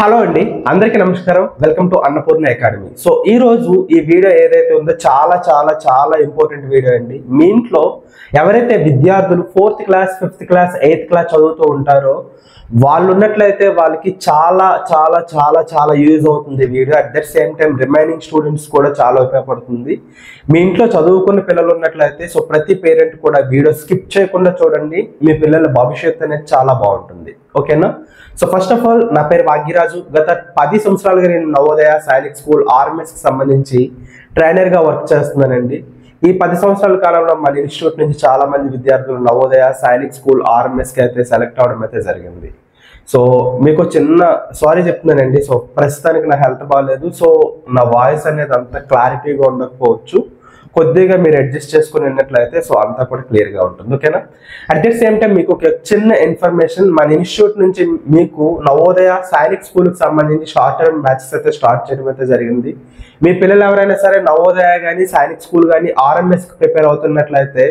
Hello అండి, అందరికీ నమస్కారం. Welcome to Annapurna academy. So ఈ రోజు ఈ వీడియో ఏదైతే ఉందో చాలా చాలా చాలా ఇంపార్టెంట్ వీడియో అండి. మీ ఇంట్లో ఎవరైతే విద్యార్థులు 4th class 5th class 8th class చదువుతూ ఉంటారో వాళ్ళు ఉన్నట్లయితే వాళ్ళకి చాలా చాలా చాలా చాలా యూజ్ అవుతుంది video. At that same time remaining students కూడా చాలా ఉపయోగపడుతుంది. మీ ఇంట్లో చదువుకున్న పిల్లలు ఉన్నట్లయితే సో ప్రతి పేరెంట్ కూడా వీడియో స్కిప్ చేయకుండా చూడండి. మీ పిల్లల భవిష్యత్తు అనేది చాలా బాగుంటుంది. ఓకేనా? సో ఫస్ట్ ఆఫ్ ఆల్ నా పేరు భాగ్యరాజు. గత 10 సంవత్సరాలుగా నేను నవోదయ సైనిక్ స్కూల్ ఆర్ఎంఎస్కి సంబంధించి ట్రైనర్గా వర్క్ చేస్తున్నానండి. ఈ 10 సంవత్సరాల కాలంలో మన ఇన్స్టిట్యూట్ నుంచి చాలా మంది విద్యార్థులు నవోదయ సైనిక్ స్కూల్ ఆర్ఎంఎస్కి అయితే సెలెక్ట్ అవడం అయితే జరిగింది. సో మీకు చిన్న సారీ చెప్తున్నానండి. సో ప్రస్తుతానికి నా హెల్త్ బాగాలేదు. సో నా వాయిస్ అనేది అంత క్లారిటీగా ఉండకపోవచ్చు. కొద్దిగా మీరు అడ్జస్ట్ చేసుకుని విన్నట్లయితే సో అంతా కూడా క్లియర్గా ఉంటుంది. ఓకేనా? అట్ ది సేమ్ టైం మీకు ఒక చిన్న ఇన్ఫర్మేషన్, మన ఇన్స్టిట్యూట్ నుంచి మీకు నవోదయ సైనిక్ స్కూల్కి సంబంధించి షార్ట్ టర్మ్ బ్యాచెస్ అయితే స్టార్ట్ చేయడం అయితే జరిగింది. మీ పిల్లలు ఎవరైనా సరే నవోదయ కానీ సైనిక్ స్కూల్ కానీ ఆర్ఎంఎస్కి ప్రిపేర్ అవుతున్నట్లయితే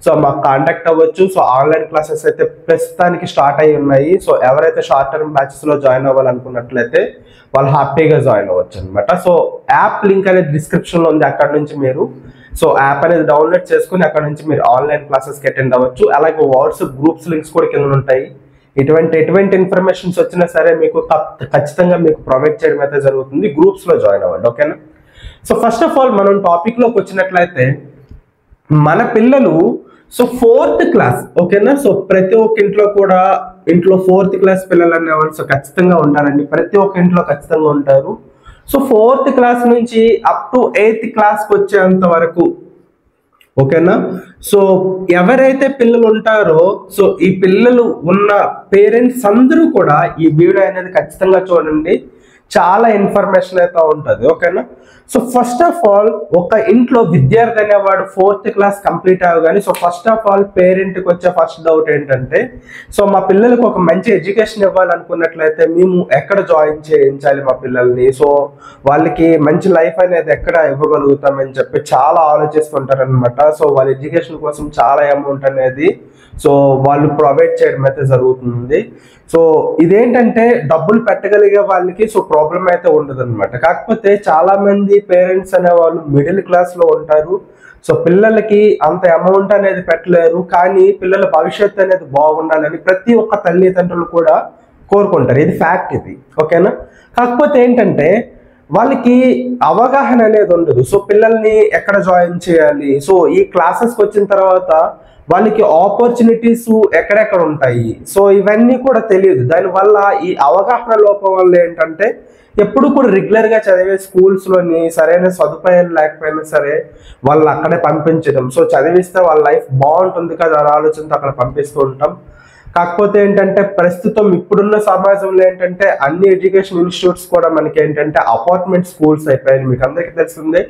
సో మాకు కాంటాక్ట్ అవ్వచ్చు. సో ఆన్లైన్ క్లాసెస్ అయితే ప్రస్తుతానికి స్టార్ట్ అయి ఉన్నాయి. సో ఎవరైతే షార్ట్ టర్మ్ బ్యాచెస్లో జాయిన్ అవ్వాలనుకున్నట్లయితే వాళ్ళు హ్యాపీగా జాయిన్ అవ్వచ్చు అనమాట. సో యాప్ లింక్ అనేది డిస్క్రిప్షన్లో ఉంది. అక్కడ నుంచి మీరు సో యాప్ అనేది డౌన్లోడ్ చేసుకుని అక్కడ నుంచి మీరు ఆన్లైన్ క్లాసెస్కి అటెండ్ అవ్వచ్చు. అలాగే వాట్సాప్ గ్రూప్స్ లింక్స్ కూడా కింద ఉంటాయి. ఎటువంటి ఇన్ఫర్మేషన్స్ వచ్చినా సరే మీకు ఖచ్చితంగా మీకు ప్రొవైడ్ చేయడం అయితే జరుగుతుంది. గ్రూప్స్లో జాయిన్ అవ్వండి. ఓకేనా? సో ఫస్ట్ ఆఫ్ ఆల్ మనం టాపిక్లోకి వచ్చినట్లయితే మన పిల్లలు సో 4th క్లాస్, ఓకేనా? సో ప్రతి ఒక్క ఇంట్లో కూడా 4th క్లాస్ పిల్లలు అనేవాళ్ళు సో ఖచ్చితంగా ఉంటారండి. ప్రతి ఒక్క ఇంట్లో ఖచ్చితంగా ఉంటారు. సో 4th క్లాస్ నుంచి అప్ టు 8th క్లాస్కి వచ్చేంత వరకు, ఓకేనా? సో ఎవరైతే పిల్లలు ఉంటారో సో ఈ పిల్లలు ఉన్న పేరెంట్స్ అందరూ కూడా ఈ వీడియో అనేది ఖచ్చితంగా చూడండి. చాలా ఇన్ఫర్మేషన్ అయితే ఉంటుంది. ఓకేనా? సో ఫస్ట్ ఆఫ్ ఆల్ ఒక ఇంట్లో విద్యార్థి అనేవాడు 4th క్లాస్ కంప్లీట్ అవ్వగానే సో ఫస్ట్ ఆఫ్ ఆల్ పేరెంట్కి వచ్చే ఫస్ట్ డౌట్ ఏంటంటే సో మా పిల్లలకు ఒక మంచి ఎడ్యుకేషన్ ఇవ్వాలనుకున్నట్లయితే మేము ఎక్కడ జాయిన్ చేయించాలి మా పిల్లల్ని, సో వాళ్ళకి మంచి లైఫ్ అనేది ఎక్కడ ఇవ్వగలుగుతామని చెప్పి చాలా ఆలోచిస్తుంటారు అనమాట. సో వాళ్ళ ఎడ్యుకేషన్ కోసం చాలా అమౌంట్ అనేది సో వాళ్ళు ప్రొవైడ్ చేయడం అయితే జరుగుతుంది. సో ఇదేంటంటే డబ్బులు పెట్టగలిగే వాళ్ళకి సో ప్రాబ్లం అయితే ఉండదు అనమాట. కాకపోతే చాలా మంది పేరెంట్స్ అనే వాళ్ళు మిడిల్ క్లాస్ లో ఉంటారు. సో పిల్లలకి అంత అమౌంట్ అనేది పెట్టలేరు, కానీ పిల్లల భవిష్యత్తు అనేది బాగుండాలని ప్రతి ఒక్క తల్లిదండ్రులు కూడా కోరుకుంటారు. ఇది ఫ్యాక్ట్ ఇది. ఓకేనా? కాకపోతే ఏంటంటే వాళ్ళకి అవగాహన అనేది ఉండదు. సో పిల్లల్ని ఎక్కడ జాయిన్ చేయాలి, సో ఈ క్లాసెస్కి వచ్చిన తర్వాత వాళ్ళకి ఆపర్చునిటీస్ ఎక్కడెక్కడ ఉంటాయి, సో ఇవన్నీ కూడా తెలియదు. దానివల్ల ఈ అవగాహన లోపం వల్ల ఏంటంటే ఎప్పుడు కూడా రెగ్యులర్గా చదివే స్కూల్స్లోని సరైన సదుపాయాలు లేకపోయినా సరే వాళ్ళు అక్కడే పంపించడం, సో చదివిస్తే వాళ్ళ లైఫ్ బాగుంటుంది కదా అనే ఆలోచనతో అక్కడ పంపిస్తూ ఉంటాం. కాకపోతే ఏంటంటే ప్రస్తుతం ఇప్పుడున్న సమాజంలో ఏంటంటే అన్ని ఎడ్యుకేషన్ ఇన్స్టిట్యూట్స్ కూడా మనకి ఏంటంటే అపార్ట్మెంట్ స్కూల్స్ అయిపోయాయి. మీకు అందరికీ తెలిసిందే.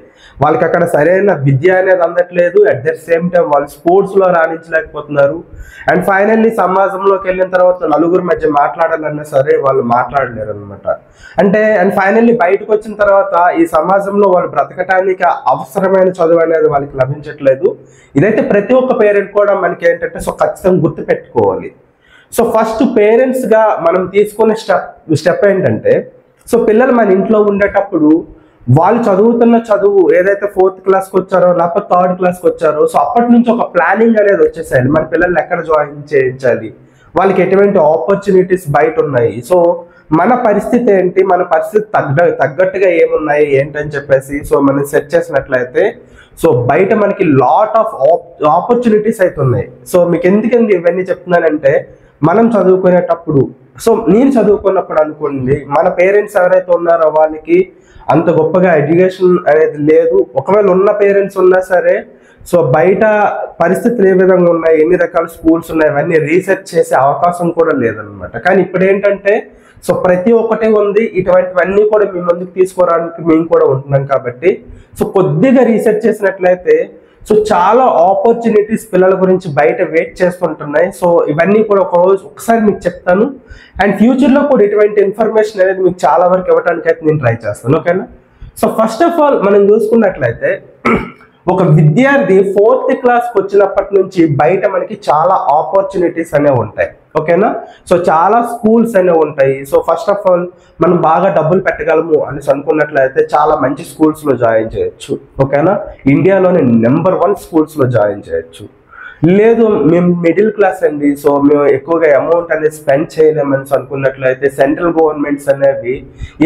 వాళ్ళకి అక్కడ సరైన విద్య అనేది అందట్లేదు. అట్ ద సేమ్ టైం వాళ్ళు స్పోర్ట్స్లో రాణించలేకపోతున్నారు. అండ్ ఫైనల్లీ సమాజంలోకి వెళ్ళిన తర్వాత నలుగురు మధ్య మాట్లాడాలన్నా సరే వాళ్ళు మాట్లాడలేరు అనమాట. అండ్ ఫైనల్లీ బయటకు వచ్చిన తర్వాత ఈ సమాజంలో వాళ్ళు బ్రతకటానికి అవసరమైన చదువు అనేది వాళ్ళకి లభించట్లేదు. ఇదైతే ప్రతి ఒక్క పేరెంట్ కూడా మనకి ఏంటంటే సో ఖచ్చితంగా గుర్తు పెట్టుకోవాలి. సో ఫస్ట్ పేరెంట్స్గా మనం తీసుకునే స్టెప్ ఏంటంటే సో పిల్లలు మన ఇంట్లో ఉండేటప్పుడు వాళ్ళు చదువుతున్న చదువు ఏదైతే 4th క్లాస్కి వచ్చారో లేకపోతే 3rd క్లాస్కి వచ్చారో సో అప్పటి నుంచి ఒక ప్లానింగ్ అనేది వచ్చేసేయాలి. మన పిల్లల్ని ఎక్కడ జాయిన్ చేయించాలి, వాళ్ళకి ఎటువంటి ఆపర్చునిటీస్ బయట ఉన్నాయి, సో మన పరిస్థితి ఏంటి, మన పరిస్థితి తగ్గట్టుగా ఏమున్నాయి ఏంటని చెప్పేసి సో మనం సెర్చ్ చేసినట్లయితే సో బయట మనకి లాట్ ఆఫ్ ఆపర్చునిటీస్ అయితే ఉన్నాయి. సో మీకు ఎందుకండి ఇవన్నీ చెప్తున్నానంటే మనం చదువుకునేటప్పుడు సో నేను చదువుకున్నప్పుడు అనుకోండి మన పేరెంట్స్ ఎవరైతే ఉన్నారో వాళ్ళకి అంత గొప్పగా ఎడ్యుకేషన్ అనేది లేదు. ఒకవేళ ఉన్న పేరెంట్స్ ఉన్నా సరే సో బయట పరిస్థితులు ఏ విధంగా ఉన్నాయి, ఎన్ని రకాల స్కూల్స్ ఉన్నాయి ఇవన్నీ రీసెర్చ్ చేసే అవకాశం కూడా లేదనమాట. కానీ ఇప్పుడు ఏంటంటే సో ప్రతి ఒక్కటే ఉంది. ఇటువంటివన్నీ కూడా మీ ముందుకు తీసుకోవడానికి మేము కూడా ఉంటున్నాం కాబట్టి సో కొద్దిగా రీసెర్చ్ చేసినట్లయితే సో చాలా ఆపర్చునిటీస్ పిల్లల గురించి బయట వెయిట్ చేస్తుంటున్నాయి. సో ఇవన్నీ కూడా ఒకసారి మీకు చెప్తాను. అండ్ ఫ్యూచర్లో కూడా ఇటువంటి ఇన్ఫర్మేషన్ అనేది మీకు చాలా వరకు ఇవ్వడానికి అయితే నేను ట్రై చేస్తాను. ఓకేనా? సో ఫస్ట్ ఆఫ్ ఆల్ మనం చూసుకున్నట్లయితే ఒక విద్యార్థి 4th క్లాస్కి వచ్చినప్పటి నుంచి బయట మనకి చాలా ఆపర్చునిటీస్ అనేవి ఉంటాయి. ఓకేనా. సో చాలా స్కూల్స్ అనేవి ఉంటాయి. సో ఫస్ట్ ఆఫ్ ఆల్ మనం బాగా డబ్బులు పెట్టగలము అని అనుకున్నట్లయితే చాలా మంచి స్కూల్స్లో జాయిన్ చేయొచ్చు. ఓకేనా, ఇండియాలోని నెంబర్ 1 స్కూల్స్లో జాయిన్ చేయొచ్చు. లేదు మేము మిడిల్ క్లాస్ అండి, సో మేము ఎక్కువగా అమౌంట్ అనేది స్పెండ్ చేయలేమని అనుకున్నట్లయితే సెంట్రల్ గవర్నమెంట్స్ అనేవి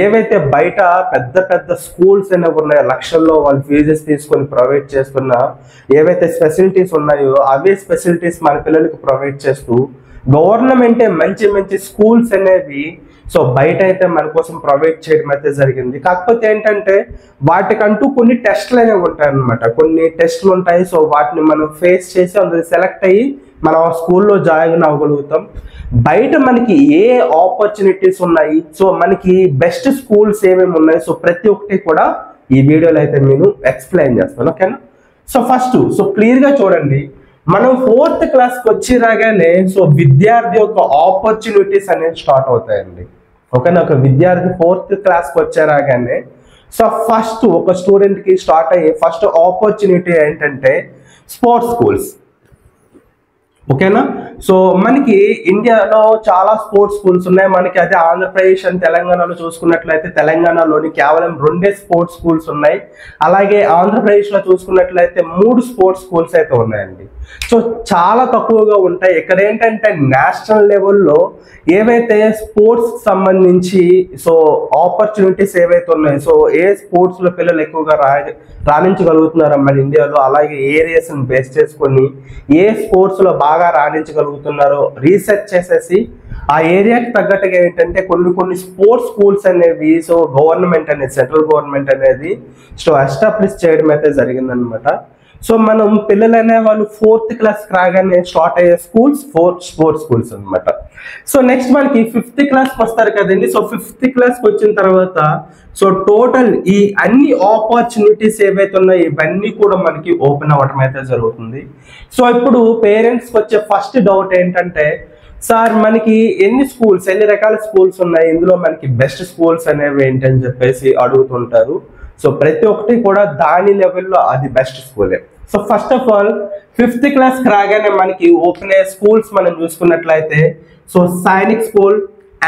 ఏవైతే బయట పెద్ద పెద్ద స్కూల్స్ అనేవి ఉన్నాయో, లక్షల్లో వాళ్ళు ఫీజెస్ తీసుకొని ప్రొవైడ్ చేస్తున్న ఏవైతే ఫెసిలిటీస్ ఉన్నాయో అవే ఫెసిలిటీస్ మన పిల్లలకు ప్రొవైడ్ చేస్తూ గవర్నమెంటే మంచి మంచి స్కూల్స్ అనేవి సో బయట అయితే మన కోసం ప్రొవైడ్ చేయడం అయితే జరిగింది. కాకపోతే ఏంటంటే వాటికంటూ కొన్ని టెస్ట్లు అనేవి ఉంటాయి అన్నమాట. కొన్ని టెస్ట్లు ఉంటాయి. సో వాటిని మనం ఫేస్ చేసి అందులో సెలెక్ట్ అయ్యి మనం ఆ స్కూల్లో జాయిన్ అవ్వగలుగుతాం. బయట మనకి ఏ ఆపర్చునిటీస్ ఉన్నాయి, సో మనకి బెస్ట్ స్కూల్స్ ఏమేమి ఉన్నాయి, సో ప్రతి ఒక్కటి కూడా ఈ వీడియోలో అయితే నేను ఎక్స్ప్లెయిన్ చేస్తాను. ఓకేనా. సో ఫస్ట్ సో క్లియర్గా చూడండి, మనం 4th క్లాస్కి వచ్చి రాగానే సో విద్యార్థి యొక్క ఆపర్చునిటీస్ అనేవి స్టార్ట్ అవుతాయండి. ఓకేనా, ఒక విద్యార్థి 4th క్లాస్కి వచ్చే రాగానే సో ఫస్ట్ ఒక స్టూడెంట్కి స్టార్ట్ అయ్యే ఫస్ట్ ఆపర్చునిటీ ఏంటంటే స్పోర్ట్స్ స్కూల్స్. ఓకేనా. సో మనకి ఇండియాలో చాలా స్పోర్ట్స్ స్కూల్స్ ఉన్నాయి. మనకి అదే ఆంధ్రప్రదేశ్ అండ్ తెలంగాణలో చూసుకున్నట్లయితే తెలంగాణలోని కేవలం 2 స్పోర్ట్స్ స్కూల్స్ ఉన్నాయి. అలాగే ఆంధ్రప్రదేశ్లో చూసుకున్నట్లయితే 3 స్పోర్ట్స్ స్కూల్స్ అయితే ఉన్నాయండి. సో చాలా తక్కువగా ఉంటాయి. ఇక్కడ ఏంటంటే నేషనల్ లెవెల్లో ఏవైతే స్పోర్ట్స్ సంబంధించి సో ఆపర్చునిటీస్ ఏవైతే ఉన్నాయో, సో ఏ స్పోర్ట్స్లో పిల్లలు ఎక్కువగా రాణించగలుగుతున్నారో మన ఇండియాలో, అలాగే ఏరియాస్ని బేస్ చేసుకొని ఏ స్పోర్ట్స్లో బాగా రాణించగలుగుతున్నారో రీసెర్చ్ చేసేసి ఆ ఏరియాకి తగ్గట్టుగా ఏంటంటే కొన్ని స్పోర్ట్స్ స్కూల్స్ అనేవి సో గవర్నమెంట్ అనేది సెంట్రల్ గవర్నమెంట్ అనేది సో ఎస్టాబ్లిష్ చేయడం అయితే జరిగిందనమాట. సో మనం పిల్లలు అనే వాళ్ళు 4th క్లాస్కి రాగానే స్టార్ట్ అయ్యే స్కూల్స్ స్పోర్ట్స్ స్కూల్స్ అనమాట. సో నెక్స్ట్ మనకి 5th క్లాస్కి వస్తారు కదండి. సో 5th క్లాస్కి వచ్చిన తర్వాత సో టోటల్ ఈ అన్ని ఆపర్చునిటీస్ ఏవైతే ఉన్నాయో ఇవన్నీ కూడా మనకి ఓపెన్ అవ్వడం అయితే జరుగుతుంది. సో ఇప్పుడు పేరెంట్స్కి వచ్చే ఫస్ట్ డౌట్ ఏంటంటే, సార్ మనకి ఎన్ని రకాల స్కూల్స్ ఉన్నాయి, ఇందులో మనకి బెస్ట్ స్కూల్స్ అనేవి ఏంటి అని చెప్పేసి అడుగుతుంటారు. సో ప్రతి ఒక్కటి కూడా దాని లెవెల్లో అది బెస్ట్ స్కూలే. So first of all 5th క్లాస్కి రాగానే మనకి ఓపెన్ అయ్యే స్కూల్స్ మనం చూసుకున్నట్లయితే సో సైనిక్ స్కూల్,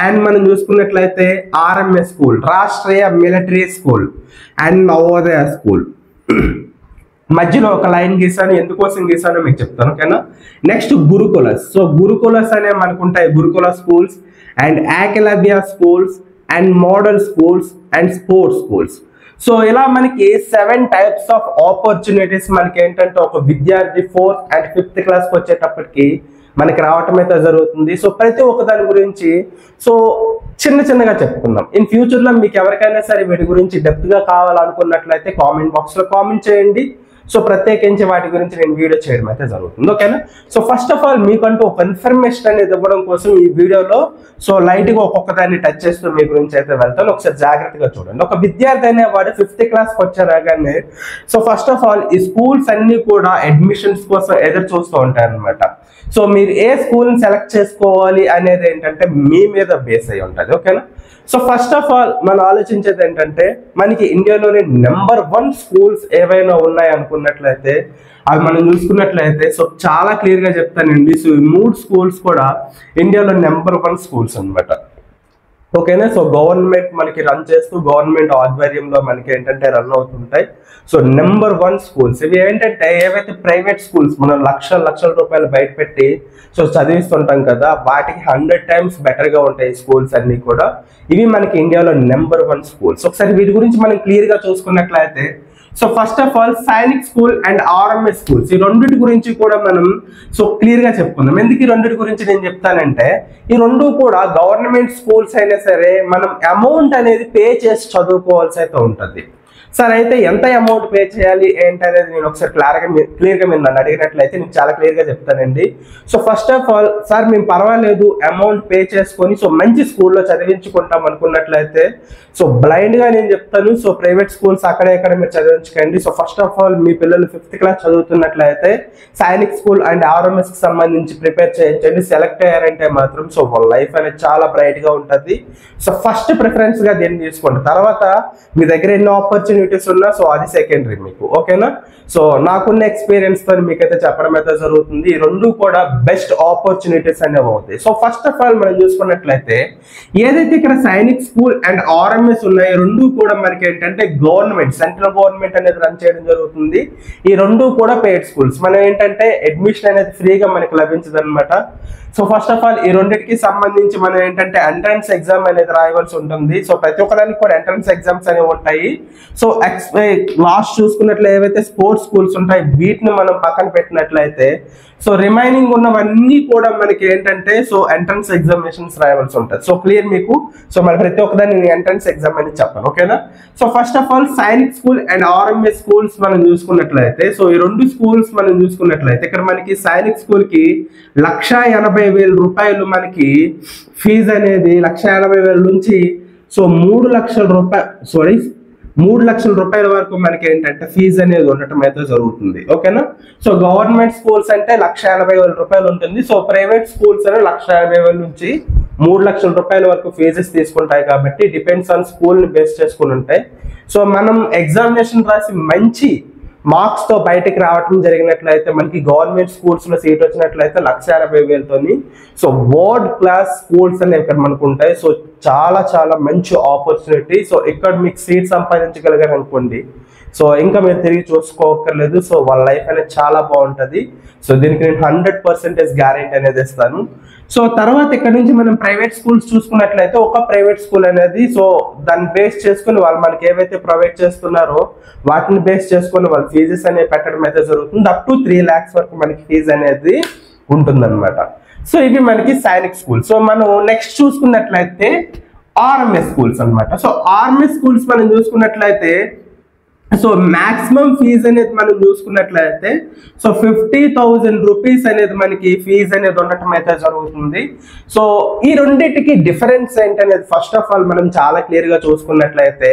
అండ్ మనం చూసుకున్నట్లయితే RMS school, Rashtriya military school, and Navodaya school. మధ్యలో ఒక లైన్ గీసాను, ఎందుకోసం గీసానో మీకు చెప్తాను. ఓకేనా. నెక్స్ట్ గురుకులస్. సో గురుకులస్ అనే మనకు ఉంటాయి Gurukula schools, and Eklavya schools, and model schools, and sports schools. So ఇలా మనకి 7 టైప్స్ ఆఫ్ ఆపర్చునిటీస్ మనకి ఏంటంటే ఒక విద్యార్థి 4th అండ్ 5th క్లాస్కి వచ్చేటప్పటికి మనకి రావటం అయితే జరుగుతుంది. సో ప్రతి ఒక్క దాని గురించి సో చిన్నగా చెప్పుకుందాం. ఇన్ ఫ్యూచర్లో మీకు ఎవరికైనా సరే వీటి గురించి డెప్త్గా కావాలనుకున్నట్లయితే కామెంట్ బాక్స్లో కామెంట్ చేయండి. సో ప్రత్యేకించి వాటి గురించి నేను వీడియో చేయడం అయితే జరుగుతుంది. ఓకేనా. సో ఫస్ట్ ఆఫ్ ఆల్ మీకంటూ ఒక ఇన్ఫర్మేషన్ అనేది ఇవ్వడం కోసం ఈ వీడియోలో సో లైట్గా ఒక్కొక్క దాన్ని టచ్ చేస్తూ మీ గురించి అయితే వెళ్తాను. ఒకసారి జాగ్రత్తగా చూడండి. ఒక విద్యార్థి అనేవాడు 5th క్లాస్కి వచ్చారాగానే సో ఫస్ట్ ఆఫ్ ఆల్ ఈ స్కూల్స్ అన్ని కూడా అడ్మిషన్స్ కోసం ఎదురు చూస్తూ ఉంటాయి అన్నమాట. సో మీరు ఏ స్కూల్ని సెలెక్ట్ చేసుకోవాలి అనేది ఏంటంటే మీ మీద బేస్ అయి ఉంటుంది. ఓకేనా. సో ఫస్ట్ ఆఫ్ ఆల్ మనం ఆలోచించేది ఏంటంటే మనకి ఇండియాలోనే నెంబర్ 1 స్కూల్స్ ఏవైనా ఉన్నాయి అనుకున్నట్లయితే అవి మనం చూసుకున్నట్లయితే సో చాలా క్లియర్గా చెప్తానండి. సో ఈ 3 స్కూల్స్ కూడా ఇండియాలో నెంబర్ 1 స్కూల్స్ అనమాట. ఓకేనా. సో గవర్నమెంట్ మనకి రన్ చేస్తూ గవర్నమెంట్ ఆధ్వర్యంలో మనకి ఏంటంటే రన్ అవుతుంటాయి. సో నెంబర్ 1 స్కూల్స్ ఇవి ఏంటంటే ఏవైతే ప్రైవేట్ స్కూల్స్ మనం లక్షల రూపాయలు బయట పెట్టి సో చదివిస్తుంటాం కదా, వాటికి 100 టైమ్స్ బెటర్గా ఉంటాయి స్కూల్స్ అన్ని కూడా. ఇవి మనకి ఇండియాలో నెంబర్ 1 స్కూల్స్. ఒకసారి వీటి గురించి మనం క్లియర్గా చూసుకున్నట్లయితే so first of all Sainik school and RMS schools ఈ రెండింటి గురించి కూడా మనం సో క్లియర్గా చెప్పుకుందాం. ఎందుకు ఈ రెండింటి గురించి నేను చెప్తానంటే ఈ రెండు కూడా గవర్నమెంట్ స్కూల్స్ అయినా సరే మనం అమౌంట్ అనేది పే చేసి చదువుకోవాల్సి అయితే ఉంటుంది. సార్ అయితే ఎంత అమౌంట్ పే చేయాలి ఏంటనేది నేను ఒకసారి క్లియర్గా మీరు నన్ను అడిగినట్లయితే నేను చాలా క్లియర్గా చెప్తానండి. So first of all sir మేము పర్వాలేదు అమౌంట్ పే చేసుకొని సో మంచి స్కూల్లో చదివించుకుంటాం అనుకున్నట్లయితే సో బ్లైండ్గా నేను చెప్తాను. సో ప్రైవేట్ స్కూల్స్ అక్కడ మీరు చదివించకండి. సో ఫస్ట్ ఆఫ్ ఆల్ మీ పిల్లలు 5th క్లాస్ చదువుతున్నట్లయితే సైనిక్ స్కూల్ అండ్ RMSకి సంబంధించి ప్రిపేర్ చేయించండి. సెలెక్ట్ అయ్యారంటే మాత్రం సో వాళ్ళ లైఫ్ అనేది చాలా బ్రైట్గా ఉంటుంది. సో ఫస్ట్ ప్రిఫరెన్స్గా దీన్ని తీసుకోండి. తర్వాత మీ దగ్గర ఎన్నో ఆపర్చునిటీ ఆపర్చునిటీస్ ఉన్నా సో అది సెకండరీ మీకు, ఓకేనా. సో నాకున్న ఎక్స్పీరియన్స్ తో మీకైతే చెప్పడం అయితే జరుగుతుంది. ఈ రెండు కూడా బెస్ట్ ఆపర్చునిటీస్ అనేవి అవుతాయి. సో ఫస్ట్ ఆఫ్ ఆల్ మనం చూసుకున్నట్లయితే ఏదైతే ఇక్కడ సైనిక్ స్కూల్ అండ్ ఆర్ఎంఎస్ ఉన్నాయి, రెండు కూడా మనకి ఏంటంటే గవర్నమెంట్, సెంట్రల్ గవర్నమెంట్ అనేది రన్ చేయడం జరుగుతుంది. ఈ రెండు కూడా పెయిడ్ స్కూల్స్. మనం ఏంటంటే అడ్మిషన్ అనేది ఫ్రీగా మనకి లభించదు అనమాట. సో ఫస్ట్ ఆఫ్ ఆల్ ఈ రెండింటికి సంబంధించి మనం ఏంటంటే ఎంట్రన్స్ ఎగ్జామ్ అనేది రాయవలసి ఉంటుంది. సో ప్రతి ఒక్కదానికి కూడా ఎంట్రన్స్ ఎగ్జామ్స్ అనేవి ఉంటాయి. సో లాస్ట్ చూసుకున్నట్లు ఏవైతే స్పోర్ట్స్ స్కూల్స్ ఉంటాయి వీటిని మనం పక్కన పెట్టినట్లయితే సో రిమైనింగ్ ఉన్నవన్నీ కూడా మనకి ఏంటంటే సో ఎంట్రన్స్ ఎగ్జామినేషన్స్ రాయవలసి ఉంటుంది. సో క్లియర్ మీకు. సో మరి ప్రతి ఒక్కదాన్ని నేను ఎంట్రన్స్ ఎగ్జామ్ అని చెప్పాను, ఓకేనా. So first of all Sainik school and RMS schools మనం చూసుకున్నట్లయితే సో ఈ రెండు స్కూల్స్ మనం చూసుకున్నట్లయితే ఇక్కడ మనకి సైనిక్ స్కూల్ కి 1,80,000 రూపాయలు మనకి ఫీజు అనేది 1,80,000 నుంచి సో 3 లక్షల రూపాయలు 3 లక్షల రూపాయల వరకు మనకి ఏంటంటే ఫీజు అనేది ఉండటం అయితే జరుగుతుంది, ఓకేనా. సో గవర్నమెంట్ స్కూల్స్ అంటే 1,80,000 రూపాయలు ఉంటుంది. సో ప్రైవేట్ స్కూల్స్ అనేవి 1,50,000 నుంచి 3 లక్షల రూపాయల వరకు ఫీజెస్ తీసుకుంటాయి కాబట్టి డిపెండ్స్ ఆన్ స్కూల్ ని బేస్ చేసుకుని ఉంటాయి. సో మనం ఎగ్జామినేషన్ రాసి మంచి మార్క్స్ తో బయటకు రావటం జరిగినట్లయితే మనకి గవర్నమెంట్ స్కూల్స్ లో సీట్ వచ్చినట్లయితే 1,80,000తోని సో వరల్డ్ క్లాస్ స్కూల్స్ అనేవి ఇక్కడ మనకు ఉంటాయి. సో చాలా చాలా మంచి ఆపర్చునిటీ. సో ఇక్కడ మీకు సీట్ సంపాదించగలిగారు అనుకోండి సో ఇంకా మీరు తిరిగి చూసుకోకర్లేదు. సో వాళ్ళ లైఫ్ అనేది చాలా బాగుంటుంది. సో దీనికి నేను 100% గ్యారెంటీ అనేది ఇస్తాను. సో తర్వాత ఇక్కడ నుంచి మనం ప్రైవేట్ స్కూల్స్ చూసుకున్నట్లయితే ఒక ప్రైవేట్ స్కూల్ అనేది సో దాన్ని బేస్ చేసుకుని వాళ్ళు మనకి ఏవైతే ప్రొవైడ్ చేస్తున్నారో వాటిని బేస్ చేసుకుని వాళ్ళు ఫీజెస్ అనేవి పెట్టడం అయితే జరుగుతుంది. అప్ టు 3 lakhs వరకు మనకి ఫీజు అనేది ఉంటుందన్నమాట. సో ఇవి మనకి సైనిక్ స్కూల్. సో మనం నెక్స్ట్ చూసుకున్నట్లయితే ఆర్ఎంఎస్ స్కూల్స్ అనమాట. సో ఆర్ఎంఎస్ స్కూల్స్ మనం చూసుకున్నట్లయితే సో మాక్సిమం ఫీజు అనేది మనం చూసుకున్నట్లయితే సో 50,000 రూపీస్ అనేది మనకి ఫీజు అనేది ఉండటం అయితే జరుగుతుంది. సో ఈ రెండింటికి డిఫరెన్స్ ఏంటనేది ఫస్ట్ ఆఫ్ ఆల్ మనం చాలా క్లియర్ గా చూసుకున్నట్లయితే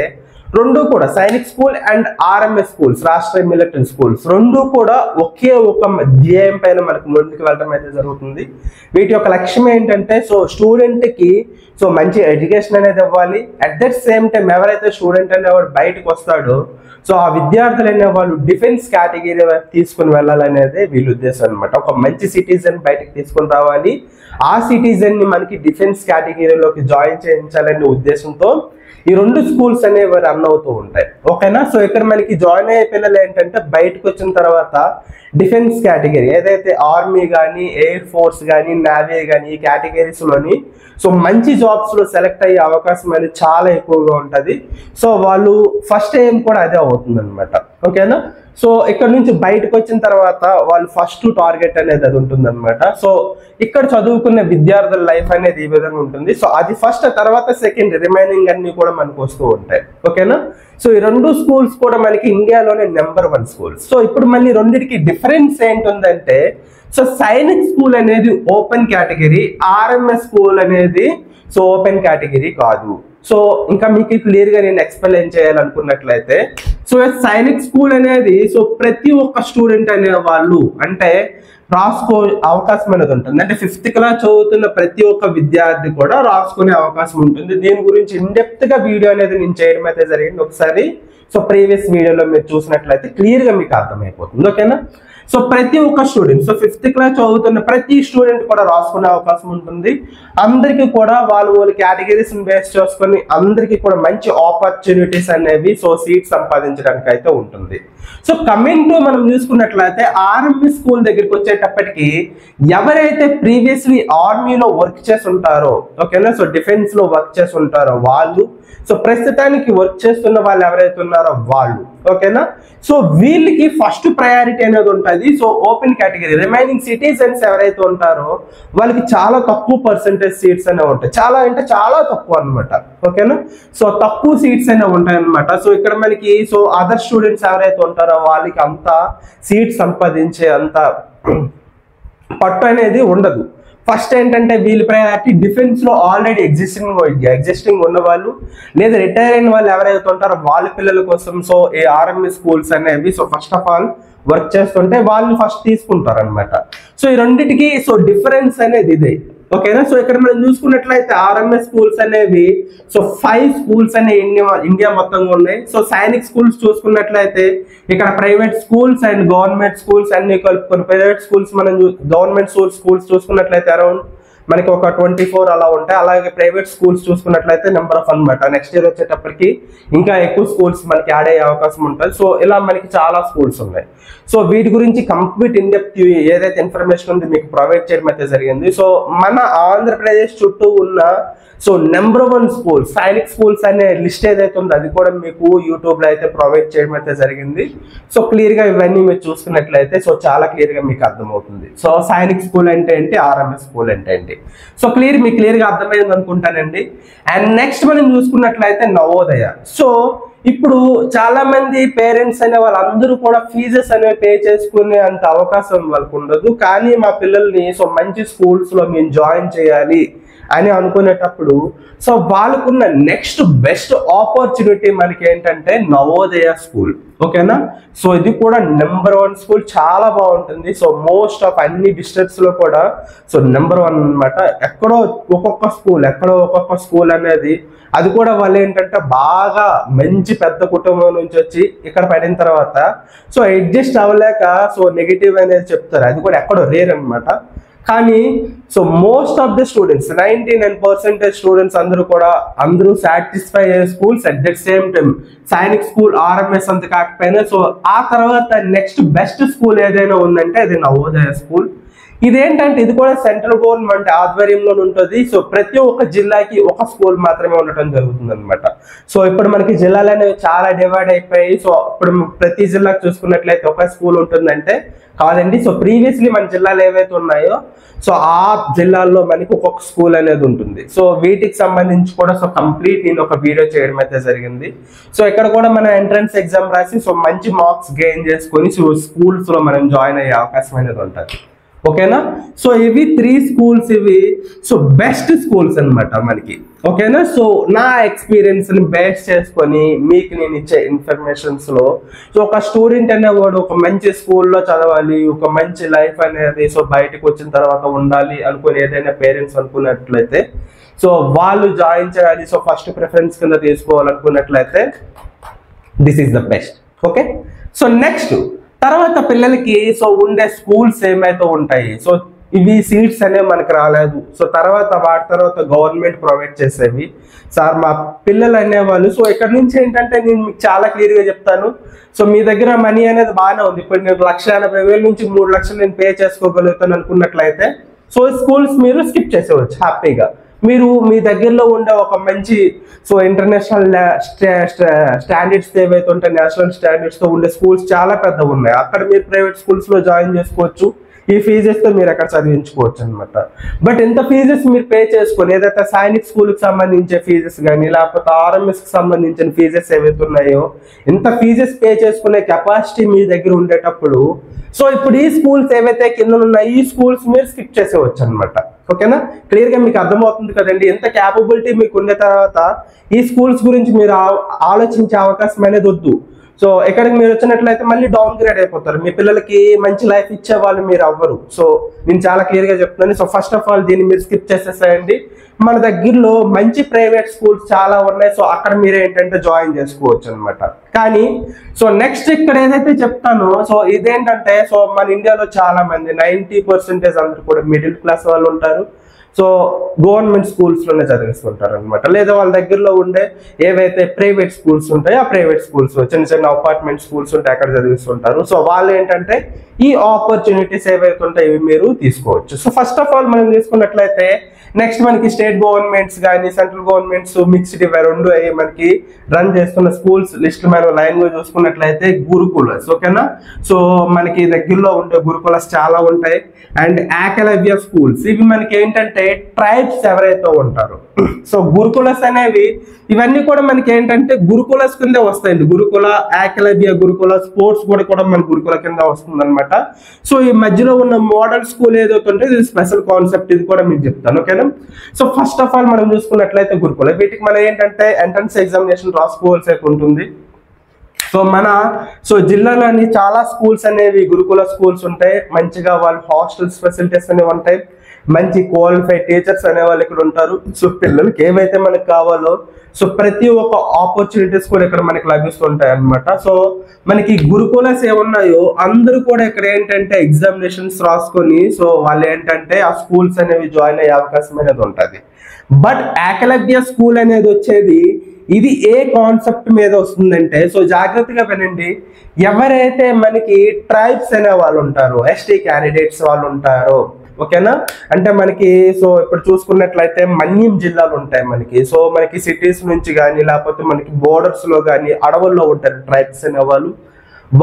రెండు కూడా Sainik school and RMS schools, Rashtriya military schools, రెండు కూడా ఒకే ఒక ధ్యేయం పైన మనకు ముందుకు వెళ్ళడం అయితే జరుగుతుంది. వీటి యొక్క లక్ష్యం ఏంటంటే సో స్టూడెంట్ కి సో మంచి ఎడ్యుకేషన్ అనేది ఇవ్వాలి. అట్ దట్ సేమ్ టైం ఎవరైతే స్టూడెంట్ అనేవాడు బయటకు వస్తాడో సో ఆ విద్యార్థులు అనే వాళ్ళు డిఫెన్స్ కేటగిరీ తీసుకుని వెళ్ళాలనేది వీళ్ళ ఉద్దేశం అనమాట. ఒక మంచి సిటిజన్ బయటకు తీసుకుని రావాలి, ఆ సిటిజన్ ని మనకి డిఫెన్స్ కేటగిరీలోకి జాయిన్ చేయించాలనే ఉద్దేశంతో ఈ రెండు స్కూల్స్ అనేవి రన్ అవుతూ ఉంటాయి, ఓకేనా. సో ఇక్కడ మనకి జాయిన్ అయ్యే పిల్లలు ఏంటంటే బయటకు వచ్చిన తర్వాత డిఫెన్స్ కేటగిరీ ఏదైతే ఆర్మీ కానీ, ఎయిర్ ఫోర్స్ కానీ, నేవీ కానీ ఈ కేటగిరీస్ లోని సో మంచి జాబ్స్ లో సెలెక్ట్ అయ్యే అవకాశం అనేది చాలా ఎక్కువగా ఉంటుంది. సో వాళ్ళు ఫస్ట్ ఎయిమ్ కూడా అదే అవుతుంది అనమాట, ఓకేనా. సో ఇక్కడ నుంచి బయటకు వచ్చిన తర్వాత వాళ్ళు ఫస్ట్ టార్గెట్ అనేది అది ఉంటుంది అనమాట. సో ఇక్కడ చదువుకునే విద్యార్థుల లైఫ్ అనేది ఈ విధంగా ఉంటుంది. సో అది ఫస్ట్, తర్వాత సెకండ్, రిమైనింగ్ అన్ని కూడా మనకు వస్తూ ఉంటాయి, ఓకేనా. సో ఈ రెండు స్కూల్స్ కూడా మనకి ఇండియాలోనే నెంబర్ 1 స్కూల్స్. సో ఇప్పుడు మళ్ళీ రెండింటికి డిఫరెన్స్ ఏంటుందంటే సో సైనిక్ స్కూల్ అనేది ఓపెన్ కేటగిరీ, ఆర్ఎంఎస్ స్కూల్ అనేది సో ఓపెన్ కేటగిరీ కాదు. సో ఇంకా మీకు క్లియర్ గా నేను ఎక్స్ప్లెయిన్ చేయాలనుకున్నట్లయితే సో సైనిక్ స్కూల్ అనేది సో ప్రతి ఒక్క స్టూడెంట్ అనే వాళ్ళు అంటే రాసుకో అవకాశం అనేది ఉంటుంది. అంటే 5th క్లాస్ చదువుతున్న ప్రతి ఒక్క విద్యార్థి కూడా రాసుకునే అవకాశం ఉంటుంది. దీని గురించి ఇన్డెప్త్ గా వీడియో అనేది నేను చేయడం అయితే జరిగింది. ఒకసారి సో ప్రీవియస్ వీడియోలో మీరు చూసినట్లయితే క్లియర్ గా మీకు అర్థమైపోతుంది, ఓకేనా. సో ప్రతి ఒక్క స్టూడెంట్ సో 5th క్లాస్ చదువుతున్న ప్రతి స్టూడెంట్ కూడా రాసుకునే అవకాశం ఉంటుంది. అందరికీ కూడా వాళ్ళ కేటగిరీస్ బేస్ చేసుకొని అందరికీ కూడా మంచి ఆపర్చునిటీస్ అనేవి సో సీట్ సంపాదించడానికి అయితే ఉంటుంది. సో కమింగ్ టు మనం చూసుకున్నట్లయితే ఆర్ఎంఎస్ స్కూల్ దగ్గరికి వచ్చేటప్పటికి ఎవరైతే ప్రీవియస్లీ ఆర్మీలో వర్క్ చేసి ఉంటారో, ఓకేనా, సో డిఫెన్స్ లో వర్క్ చేసి ఉంటారో వాళ్ళు, సో ప్రస్తుతానికి వర్క్ చేస్తున్న వాళ్ళు ఎవరైతే ఉన్నారో వాళ్ళు, ఓకేనా. సో వీళ్ళకి ఫస్ట్ ప్రయారిటీ అనేది ఉంటుంది. So open category remaining citizens ఎవరైతే ఉంటారో వాళ్ళకి చాలా తక్కువ పర్సెంటేజ్ సీట్స్ అనేవి ఉంటాయి. చాలా అంటే చాలా తక్కువ అనమాట, ఓకేనా. సో తక్కువ సీట్స్ అనేవి ఉంటాయి అనమాట. సో ఇక్కడ మనకి సో అదర్ స్టూడెంట్స్ ఎవరైతే ఉంటారో వాళ్ళకి అంత సీట్ సంపాదించే అంత పట్టు అనేది ఉండదు. ఫస్ట్ ఏంటంటే వీళ్ళ ప్రయారిటీ డిఫెన్స్ లో ఆల్రెడీ ఎగ్జిస్టింగ్ ఉన్న వాళ్ళు లేదా రిటైర్ అయిన వాళ్ళు ఎవరైతే ఉంటారో వాళ్ళ పిల్లల కోసం సో ఈ ఆర్ఎంఎస్ స్కూల్స్ అనేవి so first of all work చేస్తుంటే వాళ్ళు ఫస్ట్ తీసుకుంటారు అనమాట. సో ఈ రెండింటికి సో డిఫరెన్స్ అనేది ఇదే, ఓకేనా. సో ఇక్కడ మనం చూసుకున్నట్లయితే ఆర్ఎంఎస్ స్కూల్స్ అనేవి సో 5 స్కూల్స్ అనే ఇండియా మొత్తంగా ఉన్నాయి. సో సైనిక్ స్కూల్స్ చూసుకున్నట్లయితే ఇక్కడ private schools and government schools అన్ని కలుపుకొని ప్రైవేట్ స్కూల్స్ మనం గవర్నమెంట్ స్కూల్స్ చూసుకున్నట్లయితే అరౌండ్ మనకి ఒక 24 అలా ఉంటాయి. అలాగే ప్రైవేట్ స్కూల్స్ చూసుకున్నట్లయితే నెంబర్ ఆఫ్ అనమాట. నెక్స్ట్ ఇయర్ వచ్చేటప్పటికి ఇంకా ఎక్కువ స్కూల్స్ మనకి యాడ్ అయ్యే అవకాశం ఉంటుంది. సో ఇలా మనకి చాలా స్కూల్స్ ఉన్నాయి. సో వీటి గురించి కంప్లీట్ ఇన్డెప్త్ ఏదైతే ఇన్ఫర్మేషన్ ఉంది మీకు ప్రొవైడ్ చేయడం అయితే జరిగింది. సో మన ఆంధ్రప్రదేశ్ చుట్టూ ఉన్న so number 1 schools Sainik schools అనే లిస్ట్ ఏదైతే ఉందో అది కూడా మీకు యూట్యూబ్ లో అయితే ప్రొవైడ్ చేయడం అయితే జరిగింది. సో క్లియర్ గా ఇవన్నీ మీరు చూసుకున్నట్లయితే సో చాలా క్లియర్ గా మీకు అర్థమవుతుంది. సో సైనిక్ స్కూల్ అంటే ఏంటి, ఆర్ఎంఎస్ స్కూల్ అంటే ఏంటి, సో మీకు క్లియర్ గా అర్థమైంది అనుకుంటానండి. అండ్ నెక్స్ట్ మనం చూసుకున్నట్లయితే నవోదయ. సో ఇప్పుడు చాలా మంది పేరెంట్స్ అనే వాళ్ళందరూ కూడా ఫీజెస్ అనేవి పే చేసుకునే అంత అవకాశం వాళ్ళకు ఉండదు. కానీ మా పిల్లల్ని సో మంచి స్కూల్స్ లో మేము జాయిన్ చేయాలి అని అనుకునేటప్పుడు సో వాళ్ళకున్న నెక్స్ట్ బెస్ట్ ఆపర్చునిటీ మనకి ఏంటంటే నవోదయ స్కూల్. ఓకేనా. సో ఇది కూడా నెంబర్ 1 స్కూల్, చాలా బాగుంటుంది. సో మోస్ట్ ఆఫ్ అన్ని డిస్ట్రిక్ట్స్ లో కూడా సో నెంబర్ 1 అనమాట. ఎక్కడో ఒక్కొక్క స్కూల్ అనేది అది కూడా వాళ్ళు ఏంటంటే బాగా మంచి పెద్ద కుటుంబం నుంచి వచ్చి ఇక్కడ పడిన తర్వాత సో అడ్జస్ట్ అవ్వలేక సో నెగిటివ్ అనేది చెప్తారు. అది కూడా ఎక్కడో రేర్ అనమాట. కానీ so most of the students 99% students అందరూ సాటిస్ఫై అయ్యే schools. At the same time Sainik school RMS అంత కాకపోయినా సో ఆ తర్వాత నెక్స్ట్ బెస్ట్ స్కూల్ ఏదైనా ఉందంటే అది నవోదయ స్కూల్. ఇదేంటంటే ఇది కూడా సెంట్రల్ గవర్నమెంట్ ఆధ్వర్యంలో ఉంటుంది. సో ప్రతి ఒక్క జిల్లాకి ఒక స్కూల్ మాత్రమే ఉండటం జరుగుతుంది అనమాట. సో ఇప్పుడు మనకి జిల్లాలు అనేవి చాలా డివైడ్ అయిపోయి సో ఇప్పుడు ప్రతి జిల్లాకు చూసుకున్నట్లయితే ఒక స్కూల్ ఉంటుందంటే కాదండి. సో ప్రీవియస్లీ మన జిల్లాలు ఏవైతే ఉన్నాయో సో ఆ జిల్లాల్లో మనకి ఒక్కొక్క స్కూల్ అనేది ఉంటుంది. సో వీటికి సంబంధించి కూడా సో కంప్లీట్ నేను ఒక వీడియో చేయడం అయితే జరిగింది. సో ఇక్కడ కూడా మన ఎంట్రన్స్ ఎగ్జామ్ రాసి సో మంచి మార్క్స్ గెయిన్ చేసుకొని సో స్కూల్స్ లో మనం జాయిన్ అయ్యే అవకాశం అనేది ఉంటుంది. ఓకేనా. సో ఇవి 3 స్కూల్స్, ఇవి సో బెస్ట్ స్కూల్స్ అనమాట మనకి. ఓకేనా. సో నా ఎక్స్పీరియన్స్ ని బేస్ చేసుకొని మీకు నేను ఇచ్చే ఇన్ఫర్మేషన్స్ లో సో ఒక స్టూడెంట్ అనేవాడు ఒక మంచి స్కూల్లో చదవాలి, ఒక మంచి లైఫ్ అనేది సో బయటకు వచ్చిన తర్వాత ఉండాలి అనుకుని ఏదైనా పేరెంట్స్ అనుకున్నట్లయితే సో వాళ్ళు జాయిన్ చేయాలి, సో ఫస్ట్ ప్రిఫరెన్స్ కింద తీసుకోవాలనుకున్నట్లయితే this is the best. Okay. So next తర్వాత పిల్లలకి సో ఉండే స్కూల్స్ ఏమైతే ఉంటాయి సో ఇవి సీట్స్ అనేవి మనకు రాలేదు. సో వాటి తర్వాత గవర్నమెంట్ ప్రొవైడ్ చేసేవి సార్ మా పిల్లలు అనేవాళ్ళు. సో ఇక్కడ నుంచి ఏంటంటే నేను మీకు చాలా క్లియర్గా చెప్తాను. సో మీ దగ్గర మనీ అనేది బాగానే ఉంది. ఇప్పుడు నేను 1,80,000 నుంచి 3 లక్షలు నేను పే చేసుకోగలుగుతాను అనుకున్నట్లయితే సో స్కూల్స్ మీరు స్కిప్ చేసేవచ్చు హ్యాపీగా. మీరు మీ దగ్గరలో ఉండే ఒక మంచి సో ఇంటర్నేషనల్ స్టాండర్డ్స్ ఏవైతే ఉంటాయి నేషనల్ స్టాండర్డ్స్ తో ఉండే స్కూల్స్ చాలా పెద్దగా ఉన్నాయి. అక్కడ మీరు ప్రైవేట్ స్కూల్స్ లో జాయిన్ చేసుకోవచ్చు. ఈ ఫీజెస్ తో మీరు అక్కడ చదివించుకోవచ్చు అనమాట. బట్ ఎంత ఫీజెస్ మీరు పే చేసుకొని ఏదైతే సైనిక్ స్కూల్ కి సంబంధించే ఫీజెస్ కానీ లేకపోతే ఆర్ఎంఎస్ కి సంబంధించిన ఫీజెస్ ఏవైతే ఉన్నాయో ఇంత ఫీజెస్ పే చేసుకునే కెపాసిటీ మీ దగ్గర ఉండేటప్పుడు సో ఇప్పుడు ఈ స్కూల్స్ ఏవైతే కింద ఉన్నాయి ఈ స్కూల్స్ మీరు స్కిప్ చేసేవచ్చు అనమాట. ఓకేనా. క్లియర్ గా మీకు అర్థమవుతుంది కదండి. ఎంత క్యాపబిలిటీ మీకు ఉన్న తర్వాత ఈ స్కూల్స్ గురించి మీరు ఆలోచించే అవకాశం అనేది వద్దు. సో ఎక్కడికి మీరు వచ్చినట్లయితే మళ్ళీ డౌన్ గ్రేడ్ అయిపోతారు. మీ పిల్లలకి మంచి లైఫ్ ఇచ్చే వాళ్ళు మీరు అవ్వరు. సో నేను చాలా క్లియర్ గా చెప్తున్నాను. సో ఫస్ట్ ఆఫ్ ఆల్ దీన్ని మీరు స్కిప్ చేసేసేయండి. మన దగ్గరలో మంచి ప్రైవేట్ స్కూల్స్ చాలా ఉన్నాయి. సో అక్కడ మీరు ఏంటంటే జాయిన్ చేసుకోవచ్చు అనమాట. కానీ సో నెక్స్ట్ ఇక్కడ ఏదైతే చెప్తానో సో ఇదేంటంటే సో మన ఇండియాలో చాలా మంది 90% అందరూ కూడా మిడిల్ క్లాస్ వాళ్ళు ఉంటారు. సో గవర్నమెంట్ స్కూల్స్ లోనే చదివిస్తుంటారు అనమాట. లేదా వాళ్ళ దగ్గరలో ఉండే ఏవైతే ప్రైవేట్ స్కూల్స్ ఉంటాయో ఆ ప్రైవేట్ స్కూల్స్ చిన్న అపార్ట్మెంట్ స్కూల్స్ ఉంటాయి అక్కడ చదివిస్తుంటారు. సో వాళ్ళు ఏంటంటే ఈ ఆపర్చునిటీస్ ఏవైతే ఉంటాయో ఇవి మీరు తీసుకోవచ్చు. సో ఫస్ట్ ఆఫ్ ఆల్ మనం తీసుకున్నట్లయితే నెక్స్ట్ మనకి స్టేట్ గవర్నమెంట్స్ కానీ సెంట్రల్ గవర్నమెంట్స్ మిక్స్డ్ ఇవి రెండు అయ్యి మనకి రన్ చేస్తున్న స్కూల్స్ లిస్ట్ మనం లైన్ గా చూసుకున్నట్లయితే గురుకులస్. ఓకేనా. సో మనకి దగ్గరలో ఉండే గురుకులస్ చాలా ఉంటాయి. అండ్ ఏకలవ్య స్కూల్స్ ఇవి మనకి ఏంటంటే ట్రైబ్స్ ఎవరైతే ఉంటారో సో గురుకులస్ అనేవి ఇవన్నీ కూడా మనకి ఏంటంటే గురుకులస్ కింద వస్తాయండి. గురుకుల, ఏకలవ్య గురుకుల, స్పోర్ట్స్ కూడా మన గురుకుల కింద వస్తుంది అనమాట. సో ఈ మధ్యలో ఉన్న మోడల్ స్కూల్ ఏదైతే ఉంటే ఇది స్పెషల్ కాన్సెప్ట్, ఇది కూడా మీకు చెప్తాను. ఓకేనా. సో ఫస్ట్ ఆఫ్ ఆల్ మనం చూసుకున్నట్లయితే గురుకుల వీటికి మనం ఏంటంటే ఎంట్రన్స్ ఎగ్జామినేషన్ రాసుకోవాల్సి ఉంటుంది. సో జిల్లాలోని చాలా స్కూల్స్ అనేవి గురుకుల స్కూల్స్ ఉంటాయి. మంచిగా వాళ్ళ హాస్టల్స్ ఫెసిలిటీస్ అనేవి ఉంటాయి. మంచి క్వాలిఫైడ్ టీచర్స్ అనే వాళ్ళు ఇక్కడ ఉంటారు. సో పిల్లలకి ఏవైతే మనకు కావాలో సో ప్రతి ఒక్క ఆపర్చునిటీస్ కూడా ఇక్కడ మనకి లభిస్తుంటాయి అన్నమాట. సో మనకి గురుకులాస్ ఏమున్నాయో అందరూ కూడా ఇక్కడ ఏంటంటే ఎగ్జామినేషన్స్ రాసుకొని సో వాళ్ళు ఏంటంటే ఆ స్కూల్స్ అనేవి జాయిన్ అయ్యే అవకాశం అనేది ఉంటుంది. బట్ ఏకలవ్య స్కూల్ అనేది వచ్చేది ఇది ఏ కాన్సెప్ట్ మీద వస్తుందంటే సో జాగ్రత్తగా వినండి. ఎవరైతే మనకి ట్రైబ్స్ అనే వాళ్ళు ఉంటారో, ఎస్టీ క్యాండిడేట్స్ వాళ్ళు ఉంటారో, ఓకేనా, అంటే మనకి సో ఇప్పుడు చూసుకున్నట్లయితే మన్యం జిల్లాలు ఉంటాయి మనకి. సో మనకి సిటీస్ నుంచి కానీ లేకపోతే మనకి బోర్డర్స్ లో కానీ అడవుల్లో ఉంటారు ట్రైబ్స్ అనే వాళ్ళు.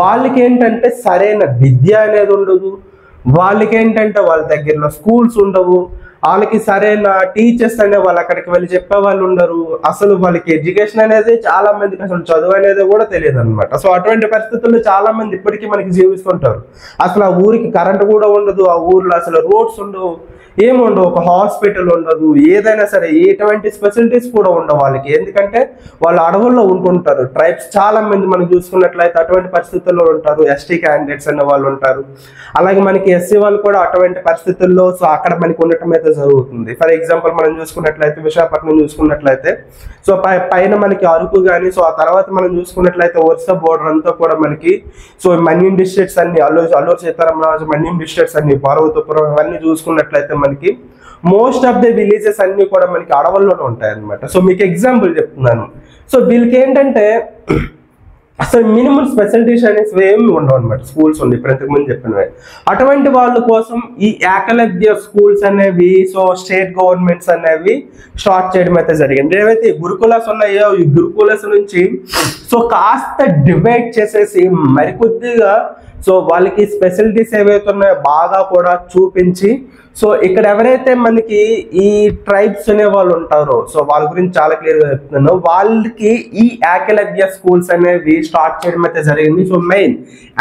వాళ్ళకి ఏంటంటే సరైన విద్య అనేది ఉండదు, వాళ్ళకి ఏంటంటే వాళ్ళ దగ్గరలో స్కూల్స్ ఉండవు, వాళ్ళకి సరైన టీచర్స్ అనే వాళ్ళు అక్కడికి వెళ్ళి చెప్పే వాళ్ళు ఉండరు. అసలు వాళ్ళకి ఎడ్యుకేషన్ అనేది చాలా మందికి అసలు చదువు అనేది కూడా తెలియదు అనమాట. సో అటువంటి పరిస్థితుల్లో చాలా మంది ఇప్పటికీ మనకి జీవిస్తుంటారు. అసలు ఆ ఊరికి కరెంట్ కూడా ఉండదు, ఆ ఊర్లో అసలు రోడ్స్ ఉండవు, ఏముండవు, ఒక హాస్పిటల్ ఉండదు, ఏదైనా సరే ఎటువంటి ఫెసిలిటీస్ కూడా ఉండవు వాళ్ళకి. ఎందుకంటే వాళ్ళు అడవుల్లో ఉంటుంటారు. ట్రైబ్స్ చాలా మంది మనం చూసుకున్నట్లయితే అటువంటి పరిస్థితుల్లో ఉంటారు. ఎస్టీ క్యాండిడేట్స్ అనే వాళ్ళు ఉంటారు. అలాగే మనకి ఎస్సీ వాళ్ళు కూడా అటువంటి పరిస్థితుల్లో సో అక్కడ మనకి ఉండటం అయితే జరుగుతుంది. ఫర్ ఎగ్జాంపుల్ మనం చూసుకున్నట్లయితే విశాఖపట్నం చూసుకున్నట్లయితే సో పైన మనకి అరకు కానీ సో ఆ తర్వాత మనం చూసుకున్నట్లయితే ఒరిస్సా బోర్డర్ అంతా కూడా మనకి సో మన్యం డిస్ట్రిక్ట్స్ అన్ని అల్లూరు సీతారామరాజు మన్యం డిస్ట్రిక్ట్స్ అన్ని పార్వతీపురం ఇవన్నీ చూసుకున్నట్లయితే మనకి మోస్ట్ ఆఫ్ ద విలేజెస్ అన్ని కూడా మనకి అడవుల్లోనే ఉంటాయి అన్నమాట. సో మీకు ఎగ్జాంపుల్ చెప్తున్నాను. సో వీళ్ళకి ఏంటంటే అసలు మినిమం ఫెసిలిటీస్ అనేవి ఏమి ఉండవు అనమాట. స్కూల్స్ ఉంది ఇప్పుడు ఇంతకుముందు చెప్పినవి. అటువంటి వాళ్ళ కోసం ఈ ఏకలవ్య స్కూల్స్ అనేవి సో స్టేట్ గవర్నమెంట్స్ అనేవి స్టార్ట్ చేయడం అయితే జరిగింది. ఏవైతే గురుకులాస్ ఉన్నాయో ఈ గురుకులాస్ నుంచి సో కాస్త డివైడ్ చేసేసి మరికొద్దిగా సో వాళ్ళకి స్పెషాలిటీస్ ఏవైతే ఉన్నాయో బాగా కూడా చూపించి సో ఇక్కడ ఎవరైతే మనకి ఈ ట్రైబ్స్ అనే వాళ్ళు ఉంటారో సో వాళ్ళ గురించి చాలా క్లియర్గా చెప్తున్నాను. వాళ్ళకి ఈ ఏకలవ్య స్కూల్స్ అనేవి స్టార్ట్ చేయడం అయితే జరిగింది. సో మెయిన్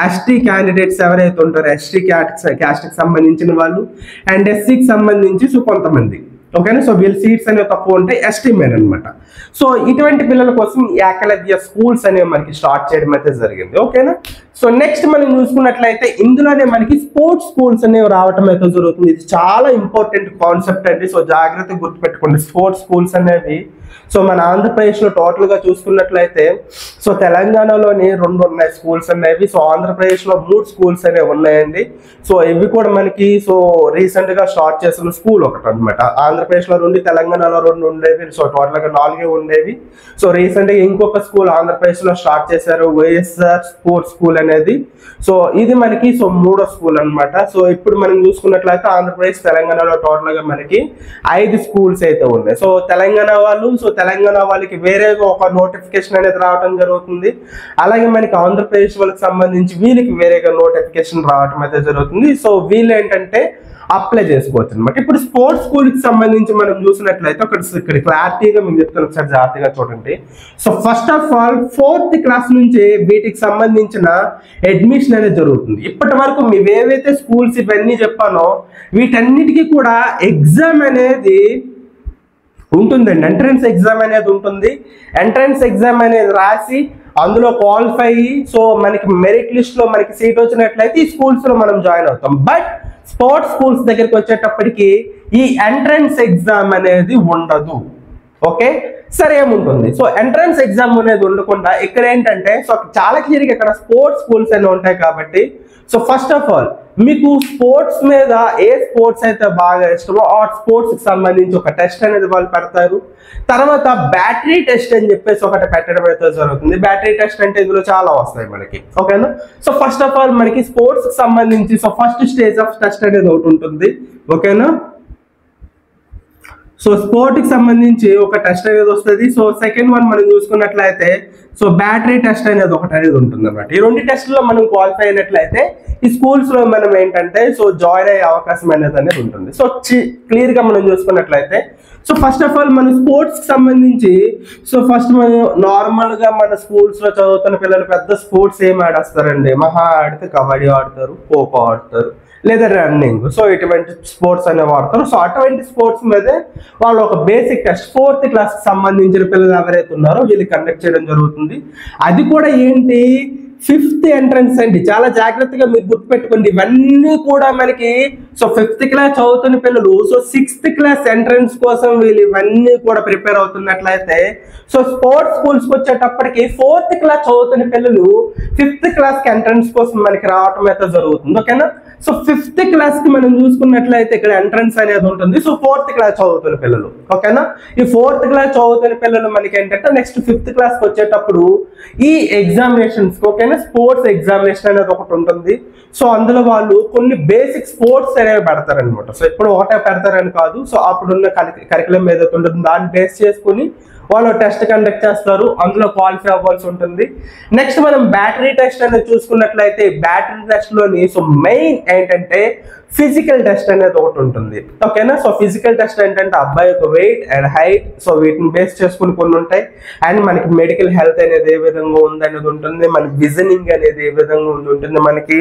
ఎస్టీ క్యాండిడేట్స్ ఎవరైతే ఉంటారో ఎస్టీ క్యాస్ట్కి సంబంధించిన వాళ్ళు అండ్ ఎస్సీకి సంబంధించి సో కొంతమంది, ఓకేనా. సో వీళ్ళ సీట్స్ అనేవి తక్కువ ఉంటాయి, ఎస్టీ మెయిన్ అనమాట. సో ఇటువంటి పిల్లల కోసం ఈ ఏకలవ్య స్కూల్స్ అనేవి మనకి స్టార్ట్ చేయడం అయితే జరిగింది, ఓకేనా. సో నెక్స్ట్ మనం చూసుకున్నట్లయితే ఇందులోనే మనకి స్పోర్ట్స్ స్కూల్స్ అనేవి రావటం అయితే జరుగుతుంది. ఇది చాలా ఇంపార్టెంట్ కాన్సెప్ట్ అండి. సో జాగ్రత్తగా గుర్తుపెట్టుకోండి. స్పోర్ట్స్ స్కూల్స్ అనేవి సో మన ఆంధ్రప్రదేశ్లో టోటల్గా చూసుకున్నట్లయితే సో తెలంగాణలోని 2 ఉన్నాయి స్కూల్స్ అనేవి. సో ఆంధ్రప్రదేశ్లో 3 స్కూల్స్ అనేవి ఉన్నాయండి. సో ఇవి కూడా మనకి సో రీసెంట్గా స్టార్ట్ చేసిన స్కూల్ ఒకటి అనమాట. ఆంధ్రప్రదేశ్లో 2, తెలంగాణలో 2 ఉండేవి. సో టోటల్గా 4 ఉండేవి. సో రీసెంట్గా ఇంకొక స్కూల్ ఆంధ్రప్రదేశ్లో స్టార్ట్ చేశారు, వైఎస్ఆర్ స్పోర్ట్స్ స్కూల్ అనేది. సో ఇది మనకి సో 3వ స్కూల్ అనమాట. సో ఇప్పుడు మనం చూసుకున్నట్లయితే ఆంధ్రప్రదేశ్ తెలంగాణలో టోటల్గా మనకి 5 స్కూల్స్ అయితే ఉన్నాయి. సో తెలంగాణ వాళ్ళు సో తెలంగాణ వాళ్ళకి వేరేగా ఒక నోటిఫికేషన్ అనేది రావడం జరుగుతుంది. అలాగే మనకి ఆంధ్రప్రదేశ్ వాళ్ళకి సంబంధించి వీళ్ళకి వేరేగా నోటిఫికేషన్ రావడం అయితే జరుగుతుంది. సో వీళ్ళు ఏంటంటే అప్లై చేసుకోవచ్చు అనమాట. ఇప్పుడు స్పోర్ట్స్ స్కూల్కి సంబంధించి మనం చూసినట్లయితే ఇక్కడ క్లారిటీగా మీకు చెప్తాను, ఒకసారి జాగ్రత్తగా చూడండి. So first of all 4th class నుంచి వీటికి సంబంధించిన అడ్మిషన్ అనేది జరుగుతుంది. ఇప్పటి వరకు మేము ఏవైతే స్కూల్స్ ఇవన్నీ చెప్పానో వీటన్నిటికీ కూడా ఎగ్జామ్ అనేది ఉంటుందండి. ఎంట్రన్స్ ఎగ్జామ్ అనేది ఉంటుంది. ఎంట్రన్స్ ఎగ్జామ్ అనేది రాసి అందులో క్వాలిఫై అయ్యి సో మనకి మెరిట్ లిస్ట్ లో మనకి సీట్ వచ్చినట్లయితే ఈ స్కూల్స్ లో మనం జాయిన్ అవుతాం. బట్ స్పోర్ట్స్ స్కూల్స్ దగ్గరికి వచ్చేటప్పటికి ఈ ఎంట్రన్స్ ఎగ్జామ్ అనేది ఉండదు, ఓకే. సరే ఏముంటుంది సో ఎంట్రన్స్ ఎగ్జామ్ అనేది ఉండకుండా ఇక్కడ ఏంటంటే సో చాలా క్లియర్గా ఇక్కడ స్పోర్ట్స్ స్కూల్స్ అనేవి ఉంటాయి కాబట్టి సో ఫస్ట్ ఆఫ్ ఆల్ మీకు స్పోర్ట్స్ మీద ఏ స్పోర్ట్స్ అయితే బాగా ఇష్టమో ఆ స్పోర్ట్స్కి సంబంధించి ఒక టెస్ట్ అనేది వాళ్ళు పెడతారు. తర్వాత బ్యాటరీ టెస్ట్ అని చెప్పేసి ఒకటి పెట్టడం అయితే జరుగుతుంది. బ్యాటరీ టెస్ట్ అంటే ఇందులో చాలా వస్తాయి మనకి, ఓకేనా. సో ఫస్ట్ ఆఫ్ ఆల్ మనకి స్పోర్ట్స్కి సంబంధించి so first stage of test అనేది ఒకటి ఉంటుంది, ఓకేనా. సో స్పోర్ట్కి సంబంధించి ఒక టెస్ట్ అనేది వస్తుంది. సో సెకండ్ వన్ మనం చూసుకున్నట్లయితే సో బ్యాటరీ టెస్ట్ అనేది ఒకటి అనేది ఉంటుంది అనమాట. ఈ 2 టెస్టుల్లో మనం క్వాలిఫై అయినట్లయితే ఈ స్కూల్స్లో మనం ఏంటంటే సో జాయిన్ అయ్యే అవకాశం అనేది ఉంటుంది. సో క్లియర్గా మనం చూసుకున్నట్లయితే సో ఫస్ట్ ఆఫ్ ఆల్ మన స్పోర్ట్స్కి సంబంధించి సో ఫస్ట్ మనం నార్మల్గా మన స్కూల్స్లో చదువుతున్న పిల్లలు పెద్ద స్పోర్ట్స్ ఏం ఆడేస్తారండి, మహా ఆడితే కబడ్డీ ఆడతారు, ఖోఖో ఆడతారు, లేదా రన్నింగ్. సో ఇటువంటి స్పోర్ట్స్ అనేవి వాడతారు. సో అటువంటి స్పోర్ట్స్ మీదే వాళ్ళు ఒక బేసిక్ టెస్ట్ 4th క్లాస్కి సంబంధించిన పిల్లలు ఎవరైతే ఉన్నారో వీళ్ళు కండక్ట్ చేయడం జరుగుతుంది. అది కూడా ఏంటి 5th ఎంట్రన్స్ అండి. చాలా జాగ్రత్తగా మీరు గుర్తుపెట్టుకోండి. ఇవన్నీ కూడా మనకి సో 5th క్లాస్ చదువుతున్న పిల్లలు సో 6th క్లాస్ ఎంట్రన్స్ కోసం వీళ్ళు ఇవన్నీ కూడా ప్రిపేర్ అవుతున్నట్లయితే సో స్పోర్ట్స్ స్కూల్స్కి వచ్చేటప్పటికి 4th క్లాస్ చదువుతున్న పిల్లలు 5th క్లాస్కి ఎంట్రన్స్ కోసం మనకి రావటం అయితే జరుగుతుంది. ఓకేనా. సో 5th క్లాస్కి మనం చూసుకున్నట్లయితే ఇక్కడ ఎంట్రన్స్ అనేది ఉంటుంది. సో 4th క్లాస్ చదువుతున్న పిల్లలు, ఓకేనా. ఈ 4th క్లాస్ చదువుతున్న పిల్లలు మనకి ఏంటంటే నెక్స్ట్ 5th క్లాస్కి వచ్చేటప్పుడు ఈ ఎగ్జామినేషన్స్, ఓకేనా, స్పోర్ట్స్ ఎగ్జామినేషన్ అనేది ఒకటి ఉంటుంది. సో అందులో వాళ్ళు కొన్ని బేసిక్ స్పోర్ట్స్ అనేవి పెడతారనమాట. సో ఎప్పుడు ఒకటే పెడతారని కాదు. సో అప్పుడున్న కరికులం ఏదైతే ఉంటుందో దాన్ని బేస్ చేసుకుని వాళ్ళు టెస్ట్ కండక్ట్ చేస్తారు. అందులో క్వాలిఫై అవ్వాల్సి ఉంటుంది. నెక్స్ట్ మనం బ్యాటరీ టెస్ట్ అనేది చూసుకున్నట్లయితే బ్యాటరీ టెస్ట్ లోని సో మెయిన్ ఏంటంటే ఫిజికల్ టెస్ట్ అనేది ఒకటి ఉంటుంది. ఓకేనా. సో ఫిజికల్ టెస్ట్ ఏంటంటే అబ్బాయి యొక్క వెయిట్ అండ్ హైట్, సో వీటిని బేస్ చేసుకుని కొన్ని ఉంటాయి. అండ్ మనకి మెడికల్ హెల్త్ అనేది ఏ విధంగా ఉంది అనేది ఉంటుంది. మన విజనింగ్ అనేది ఏ విధంగా ఉంటుంది, మనకి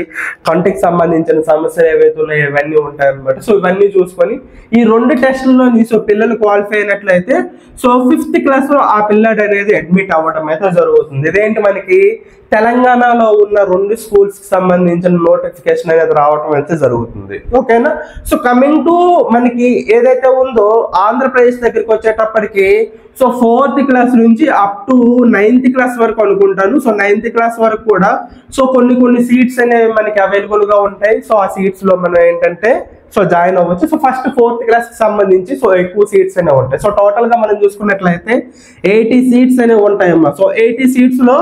కంటికి సంబంధించిన సమస్యలు ఏవైతే ఉన్నాయో ఇవన్నీ ఉంటాయి అనమాట. సో ఇవన్నీ చూసుకొని ఈ 2 టెస్టుల్లోని సో పిల్లలు క్వాలిఫై అయినట్లయితే సో 5th క్లాస్ లో ఆ పిల్లాడు అనేది అడ్మిట్ అవ్వడం అయితే జరుగుతుంది. ఇదేంటి మనకి తెలంగాణలో ఉన్న 2 స్కూల్స్ కి సంబంధించిన నోటిఫికేషన్ అనేది రావడం అయితే జరుగుతుంది. ఓకేనా. సో కమింగ్ టు మనకి ఏదైతే ఉందో ఆంధ్రప్రదేశ్ దగ్గరికి వచ్చేటప్పటికి సో 4th క్లాస్ నుంచి అప్ టు 9th క్లాస్ వరకు అనుకుంటాను. సో 9th క్లాస్ వరకు కూడా సో కొన్ని సీట్స్ అనేవి మనకి అవైలబుల్ గా ఉంటాయి. సో ఆ సీట్స్ లో మనం ఏంటంటే సో జాయిన్ అవ్వచ్చు. సో ఫస్ట్ 4th క్లాస్ కి సంబంధించి సో ఎక్కువ సీట్స్ అనేవి ఉంటాయి. సో టోటల్ గా మనం చూసుకున్నట్లయితే 80 సీట్స్ అనేవి ఉంటాయమ్మా. సో 80 సీట్స్ లో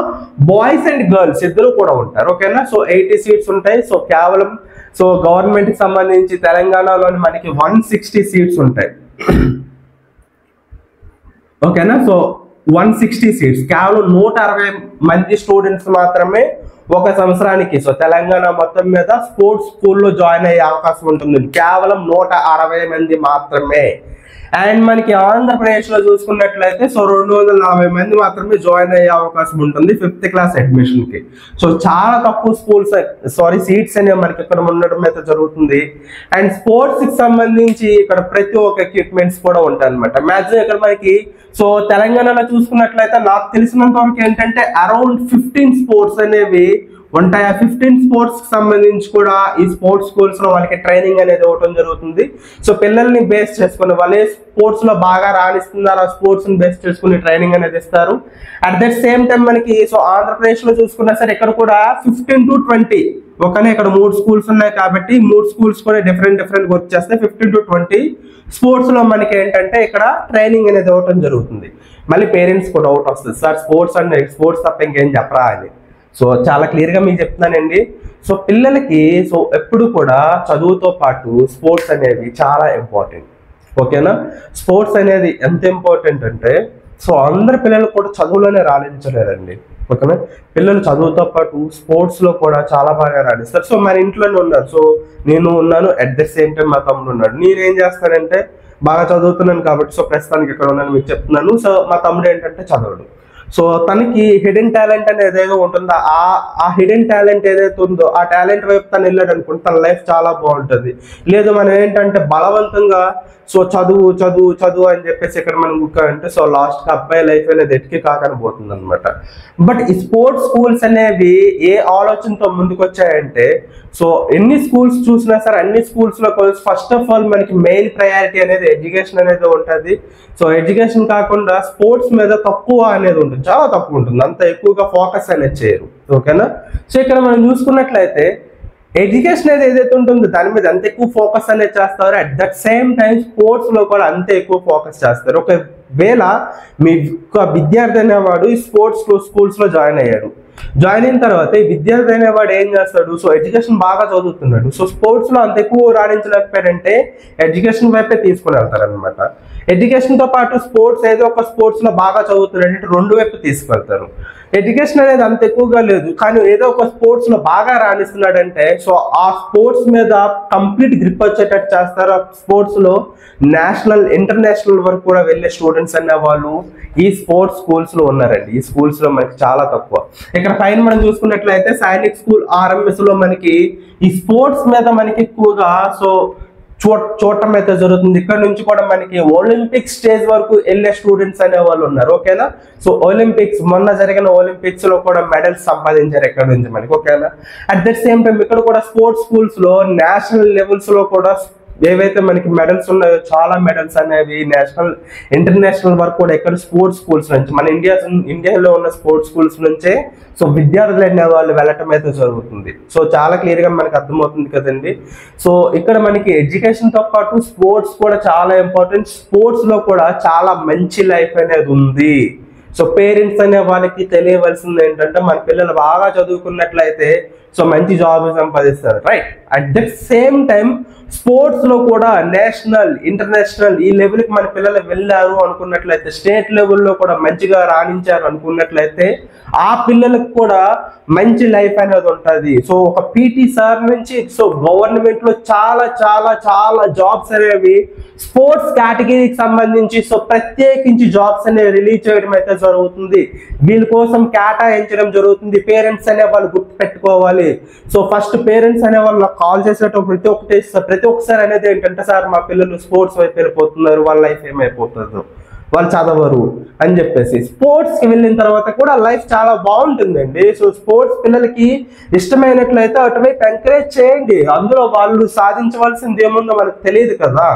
బాయ్స్ అండ్ గర్ల్స్ ఇద్దరు కూడా ఉంటారు. ఓకేనా. సో 80 సీట్స్ ఉంటాయి. సో కేవలం సో గవర్నమెంట్ కి సంబంధించి తెలంగాణలోని మనకి 160 సీట్స్ ఉంటాయి. ఓకేనా. సో 160 సీట్స్, కేవలం 160 మంది స్టూడెంట్స్ మాత్రమే ఒక సంవత్సరానికి సో తెలంగాణ మొత్తం మీద స్పోర్ట్స్ స్కూల్లో జాయిన్ అయ్యే అవకాశం ఉంటుంది. కేవలం 160 మంది మాత్రమే. అండ్ మనకి ఆంధ్రప్రదేశ్ లో చూసుకున్నట్లయితే సో 240 మంది మాత్రమే జాయిన్ అయ్యే అవకాశం ఉంటుంది 5th క్లాస్ అడ్మిషన్ కి. సో చాలా తక్కువ సీట్స్ అనేవి మనకి ఇక్కడ ఉండడం అయితే జరుగుతుంది. అండ్ స్పోర్ట్స్ కి సంబంధించి ఇక్కడ ప్రతి ఒక్క ఎక్విప్మెంట్స్ కూడా ఉంటాయి అనమాట. మ్యాక్సిమం ఇక్కడ మనకి సో తెలంగాణలో చూసుకున్నట్లయితే నాకు తెలిసినంత వరకు ఏంటంటే అరౌండ్ 15 స్పోర్ట్స్ అనేవి ఉంటాయి. ఆ 15 స్పోర్ట్స్ కి సంబంధించి కూడా ఈ స్పోర్ట్స్ స్కూల్స్ లో వాళ్ళకి ట్రైనింగ్ అనేది ఇవ్వడం జరుగుతుంది. సో పిల్లల్ని బేస్ చేసుకుని వాళ్ళే స్పోర్ట్స్ లో బాగా రాణిస్తున్నారు, ఆ స్పోర్ట్స్ ని బేస్ చేసుకుని ట్రైనింగ్ అనేది ఇస్తారు. అట్ దట్ సేమ్ టైం మనకి సో ఆంధ్రప్రదేశ్ లో చూసుకున్నా సరే ఇక్కడ కూడా 15 to 20, ఒకనే ఇక్కడ 3 స్కూల్స్ ఉన్నాయి కాబట్టి 3 స్కూల్స్ కూడా డిఫరెంట్ వర్క్ చేస్తాయి. 15 to 20 స్పోర్ట్స్ లో మనకి ఏంటంటే ఇక్కడ ట్రైనింగ్ అనేది ఇవ్వడం జరుగుతుంది. మళ్ళీ పేరెంట్స్ కూడా డౌట్ వస్తుంది, సార్ స్పోర్ట్స్ తప్ప ఇంకేం చెప్పరా అని. సో చాలా క్లియర్గా మీకు చెప్తున్నానండి. సో పిల్లలకి సో ఎప్పుడు కూడా చదువుతో పాటు స్పోర్ట్స్ అనేవి చాలా ఇంపార్టెంట్. ఓకేనా. స్పోర్ట్స్ అనేది ఎంత ఇంపార్టెంట్ అంటే సో అందరి పిల్లలు కూడా చదువులోనే రాణించలేరండి. ఓకేనా. పిల్లలు చదువుతో పాటు స్పోర్ట్స్లో కూడా చాలా బాగా రాణిస్తారు. సో మన ఇంట్లోనే ఉన్నారు, సో నేను ఉన్నాను, అట్ ద సేమ్ టైం మా తమ్ముడు ఉన్నాడు. నేనేం చేస్తానంటే బాగా చదువుతున్నాను కాబట్టి సో ప్రస్తుతానికి ఇక్కడ ఉన్నాను మీకు చెప్తున్నాను. సో మా తమ్ముడు ఏంటంటే చదవడు. సో తనకి హిడెన్ టాలెంట్ అనేది ఏదైతే ఉంటుందో ఆ హిడెన్ టాలెంట్ ఏదైతే ఉందో ఆ టాలెంట్ వైపు తను వెళ్ళాడు అనుకుంటే తన లైఫ్ చాలా బాగుంటుంది. లేదు మనం ఏంటంటే బలవంతంగా సో చదువు అని చెప్పేసి ఇక్కడ మనం అంటే సో లాస్ట్కి అబ్బాయి లైఫ్ అనేది ఎట్కి కాకని పోతుంది అనమాట. బట్ ఈ స్పోర్ట్స్ స్కూల్స్ అనేవి ఏ ఆలోచనతో ముందుకు వచ్చాయంటే సో ఎన్ని స్కూల్స్ చూసినా సరే అన్ని స్కూల్స్లో ఫస్ట్ ఆఫ్ ఆల్ మనకి మెయిన్ ప్రయారిటీ అనేది ఎడ్యుకేషన్ అనేది ఉంటుంది. సో ఎడ్యుకేషన్ కాకుండా స్పోర్ట్స్ మీద తక్కువ అనేది ఉంటుంది, చాలా తక్కువ ఉంటుంది, అంత ఎక్కువగా ఫోకస్ అనేది చేయరు. ఓకేనా. సో ఇక్కడ మనం చూసుకున్నట్లయితే ఎడ్యుకేషన్ అనేది ఏదైతే ఉంటుందో దాని మీద అంత ఎక్కువ ఫోకస్ అనేది చేస్తారు. At that same time sports లో కూడా అంతే ఎక్కువ ఫోకస్ చేస్తారు. ఒకవేళ మీ విద్యార్థి అనేవాడు ఈ స్కూల్స్ లో జాయిన్ అయ్యాడు, జాయిన్ అయిన తర్వాత ఈ విద్యార్థి అనేవాడు ఏం చేస్తాడు, సో ఎడ్యుకేషన్ బాగా చదువుతున్నాడు, సో స్పోర్ట్స్ లో అంత ఎక్కువ రాణించలేకపోయాడంటే ఎడ్యుకేషన్ వైపే తీసుకుని వెళ్తారనమాట. ఎడ్యుకేషన్ తో పాటు స్పోర్ట్స్ ఏదో ఒక స్పోర్ట్స్ లో బాగా చదువుతున్నాడు అంటే 2 వైపు తీసుకెళ్తారు. ఎడ్యుకేషన్ అనేది అంత ఎక్కువగా లేదు కానీ ఏదో ఒక స్పోర్ట్స్ లో బాగా రాణిస్తున్నాడంటే సో ఆ స్పోర్ట్స్ మీద కంప్లీట్ గ్రిప్ వచ్చేటట్టు చేస్తారు. ఆ స్పోర్ట్స్ లో నేషనల్ ఇంటర్నేషనల్ వరకు కూడా వెళ్ళే స్టూడెంట్స్ అనే వాళ్ళు ఈ స్పోర్ట్స్ స్కూల్స్ లో ఉన్నారండి. ఈ స్కూల్స్ లో మనకి చాలా తక్కువ. ఇక్కడ పైన మనం చూసుకున్నట్లయితే సైనిక్ స్కూల్ RMS లో మనకి ఈ స్పోర్ట్స్ మీద మనకి ఎక్కువగా సో చూడటం అయితే జరుగుతుంది. ఇక్కడ నుంచి కూడా మనకి ఒలింపిక్ స్టేజ్ వరకు వెళ్ళే స్టూడెంట్స్ అనే వాళ్ళు ఉన్నారు. ఓకేనా. సో ఒలింపిక్స్ మొన్న జరిగిన ఒలింపిక్స్ లో కూడా మెడల్స్ సంపాదించారు ఇక్కడ నుంచి మనకి. ఓకేనా. అట్ ద సేమ్ టైం ఇక్కడ కూడా స్పోర్ట్స్ స్కూల్స్ లో నేషనల్ లెవెల్స్ లో కూడా ఏవైతే మనకి మెడల్స్ ఉన్నాయో చాలా మెడల్స్ అనేవి నేషనల్ ఇంటర్నేషనల్ వరకు కూడా ఇక్కడ స్పోర్ట్స్ స్కూల్స్ నుంచి మన ఇండియాలో ఉన్న స్పోర్ట్స్ స్కూల్స్ నుంచే సో విద్యార్థులు అనే వాళ్ళు వెళ్ళటం అయితే జరుగుతుంది. సో చాలా క్లియర్ గా మనకి అర్థమవుతుంది కదండి. సో ఇక్కడ మనకి ఎడ్యుకేషన్ తో పాటు స్పోర్ట్స్ కూడా చాలా ఇంపార్టెంట్. స్పోర్ట్స్ లో కూడా చాలా మంచి లైఫ్ అనేది ఉంది. సో పేరెంట్స్ అనే వాళ్ళకి తెలియవలసింది ఏంటంటే మన పిల్లలు బాగా చదువుకున్నట్లయితే సో మంచి జాబ్ సంపాదిస్తారు, right. At the same time sports లో కూడా నేషనల్ ఇంటర్నేషనల్ ఈ లెవెల్కి మన పిల్లలు వెళ్ళారు అనుకున్నట్లయితే, స్టేట్ లెవెల్లో కూడా మంచిగా రాణించారు అనుకున్నట్లయితే ఆ పిల్లలకు కూడా మంచి లైఫ్ అనేది ఉంటుంది. సో ఒక పీటీ సార్ నుంచి సో గవర్నమెంట్ లో చాలా చాలా చాలా జాబ్స్ అనేవి స్పోర్ట్స్ కేటగిరీకి సంబంధించి సో ప్రత్యేకించి జాబ్స్ అనేవి రిలీజ్ చేయడం అయితే జరుగుతుంది. వీళ్ళ కోసం కేటాయించడం జరుగుతుంది. పేరెంట్స్ అనే వాళ్ళు గుర్తు పెట్టుకోవాలి. సో ఫస్ట్ పేరెంట్స్ అనే వాళ్ళు కాల్ చేసేటప్పుడు ప్రతి ఒక్కసారి అనేది ఏంటంటే, సార్ మా పిల్లలు స్పోర్ట్స్ వైపు వెళ్ళిపోతున్నారు, వాళ్ళ లైఫ్ ఏమైపోతుందో, వాళ్ళు చదవరు అని చెప్పేసి. స్పోర్ట్స్ కి వెళ్ళిన తర్వాత కూడా లైఫ్ చాలా బాగుంటుందండి. సో స్పోర్ట్స్ పిల్లలకి ఇష్టమైనట్లయితే అటువైపు ఎంకరేజ్ చేయండి. అందులో వాళ్ళు సాధించవలసింది ఏముందో మనకు తెలియదు కదా.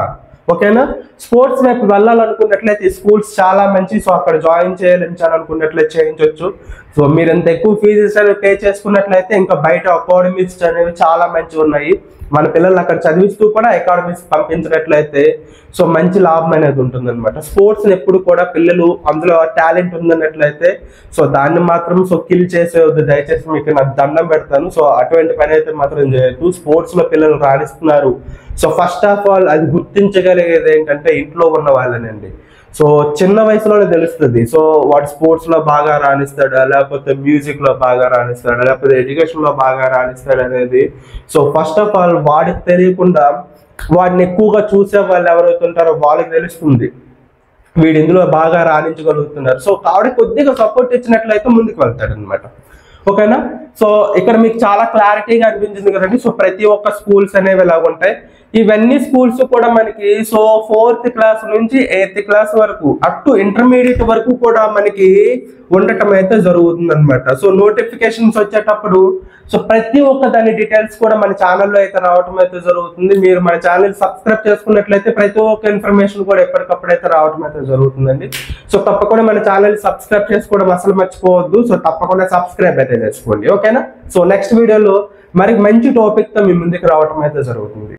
ఓకేనా. స్పోర్ట్స్ వైపు వెళ్ళాలనుకున్నట్లయితే స్కూల్స్ చాలా మంచి. సో అక్కడ జాయిన్ చేయాలనుకున్నట్లయితే చేయించవచ్చు. సో మీరు ఎంత ఎక్కువ ఫీజెస్ అనేవి పే చేసుకున్నట్లయితే ఇంకా బయట అకాడమిక్స్ అనేవి చాలా మంచిగా ఉన్నాయి. మన పిల్లలు అక్కడ చదివిస్తూ కూడా అకాడమిక్స్ పంపించినట్లయితే సో మంచి లాభం అనేది ఉంటుంది అనమాట. స్పోర్ట్స్ ఎప్పుడు కూడా పిల్లలు అందులో టాలెంట్ ఉందన్నట్లయితే సో దాన్ని మాత్రం సో కిల్ చేసేవద్దు. దయచేసి మీకు నాకు దండం పెడతాను. సో అటువంటి పని అయితే మాత్రం చేయొద్దు. స్పోర్ట్స్ లో పిల్లలు రాణిస్తున్నారు. సో ఫస్ట్ ఆఫ్ ఆల్ అది గుర్తించగలిగేది ఏంటంటే ఇంట్లో ఉన్న వాళ్ళనండి. సో చిన్న వయసులోనే తెలుస్తుంది. సో వాడు స్పోర్ట్స్ లో బాగా రాణిస్తాడా, లేకపోతే మ్యూజిక్ లో బాగా రాణిస్తాడా, లేకపోతే ఎడ్యుకేషన్ లో బాగా రాణిస్తాడు అనేది సో ఫస్ట్ ఆఫ్ ఆల్ వాడికి తెలియకుండా వాడిని ఎక్కువగా చూసే వాళ్ళు ఎవరైతే ఉంటారో వాళ్ళకి తెలుస్తుంది వీడు ఇందులో బాగా రాణించగలుగుతున్నారు. సో కాబట్టి కొద్దిగా సపోర్ట్ ఇచ్చినట్లయితే ముందుకు వెళ్తాడు అనమాట. ఓకేనా. సో ఇక్కడ మీకు చాలా క్లారిటీగా అనిపించింది కదండి. సో ప్రతి ఒక్క స్కూల్స్ అనేవి ఎలా ఉంటాయి. ఇవన్నీ స్కూల్స్ కూడా మనకి సో 4th క్లాస్ నుంచి 8th క్లాస్ వరకు అప్ టు ఇంటర్మీడియట్ వరకు కూడా మనకి ఉండటం అయితే జరుగుతుంది అనమాట. సో నోటిఫికేషన్స్ వచ్చేటప్పుడు సో ప్రతి ఒక్క దాని డీటెయిల్స్ కూడా మన ఛానల్లో అయితే రావటం అయితే జరుగుతుంది. మీరు మన ఛానల్ సబ్స్క్రైబ్ చేసుకున్నట్లయితే ప్రతి ఒక్క ఇన్ఫర్మేషన్ కూడా ఎప్పటికప్పుడు అయితే రావటం అయితే జరుగుతుందండి. సో తప్పకుండా మన ఛానల్ సబ్స్క్రైబ్ చేసుకోవడం అసలు మర్చిపోవద్దు. సో తప్పకుండా సబ్స్క్రైబ్ అయితే చేసుకోండి. ఓకేనా. సో నెక్స్ట్ వీడియోలో మరి మంచి టాపిక్ తో మీ ముందుకు రావటం అయితే జరుగుతుంది.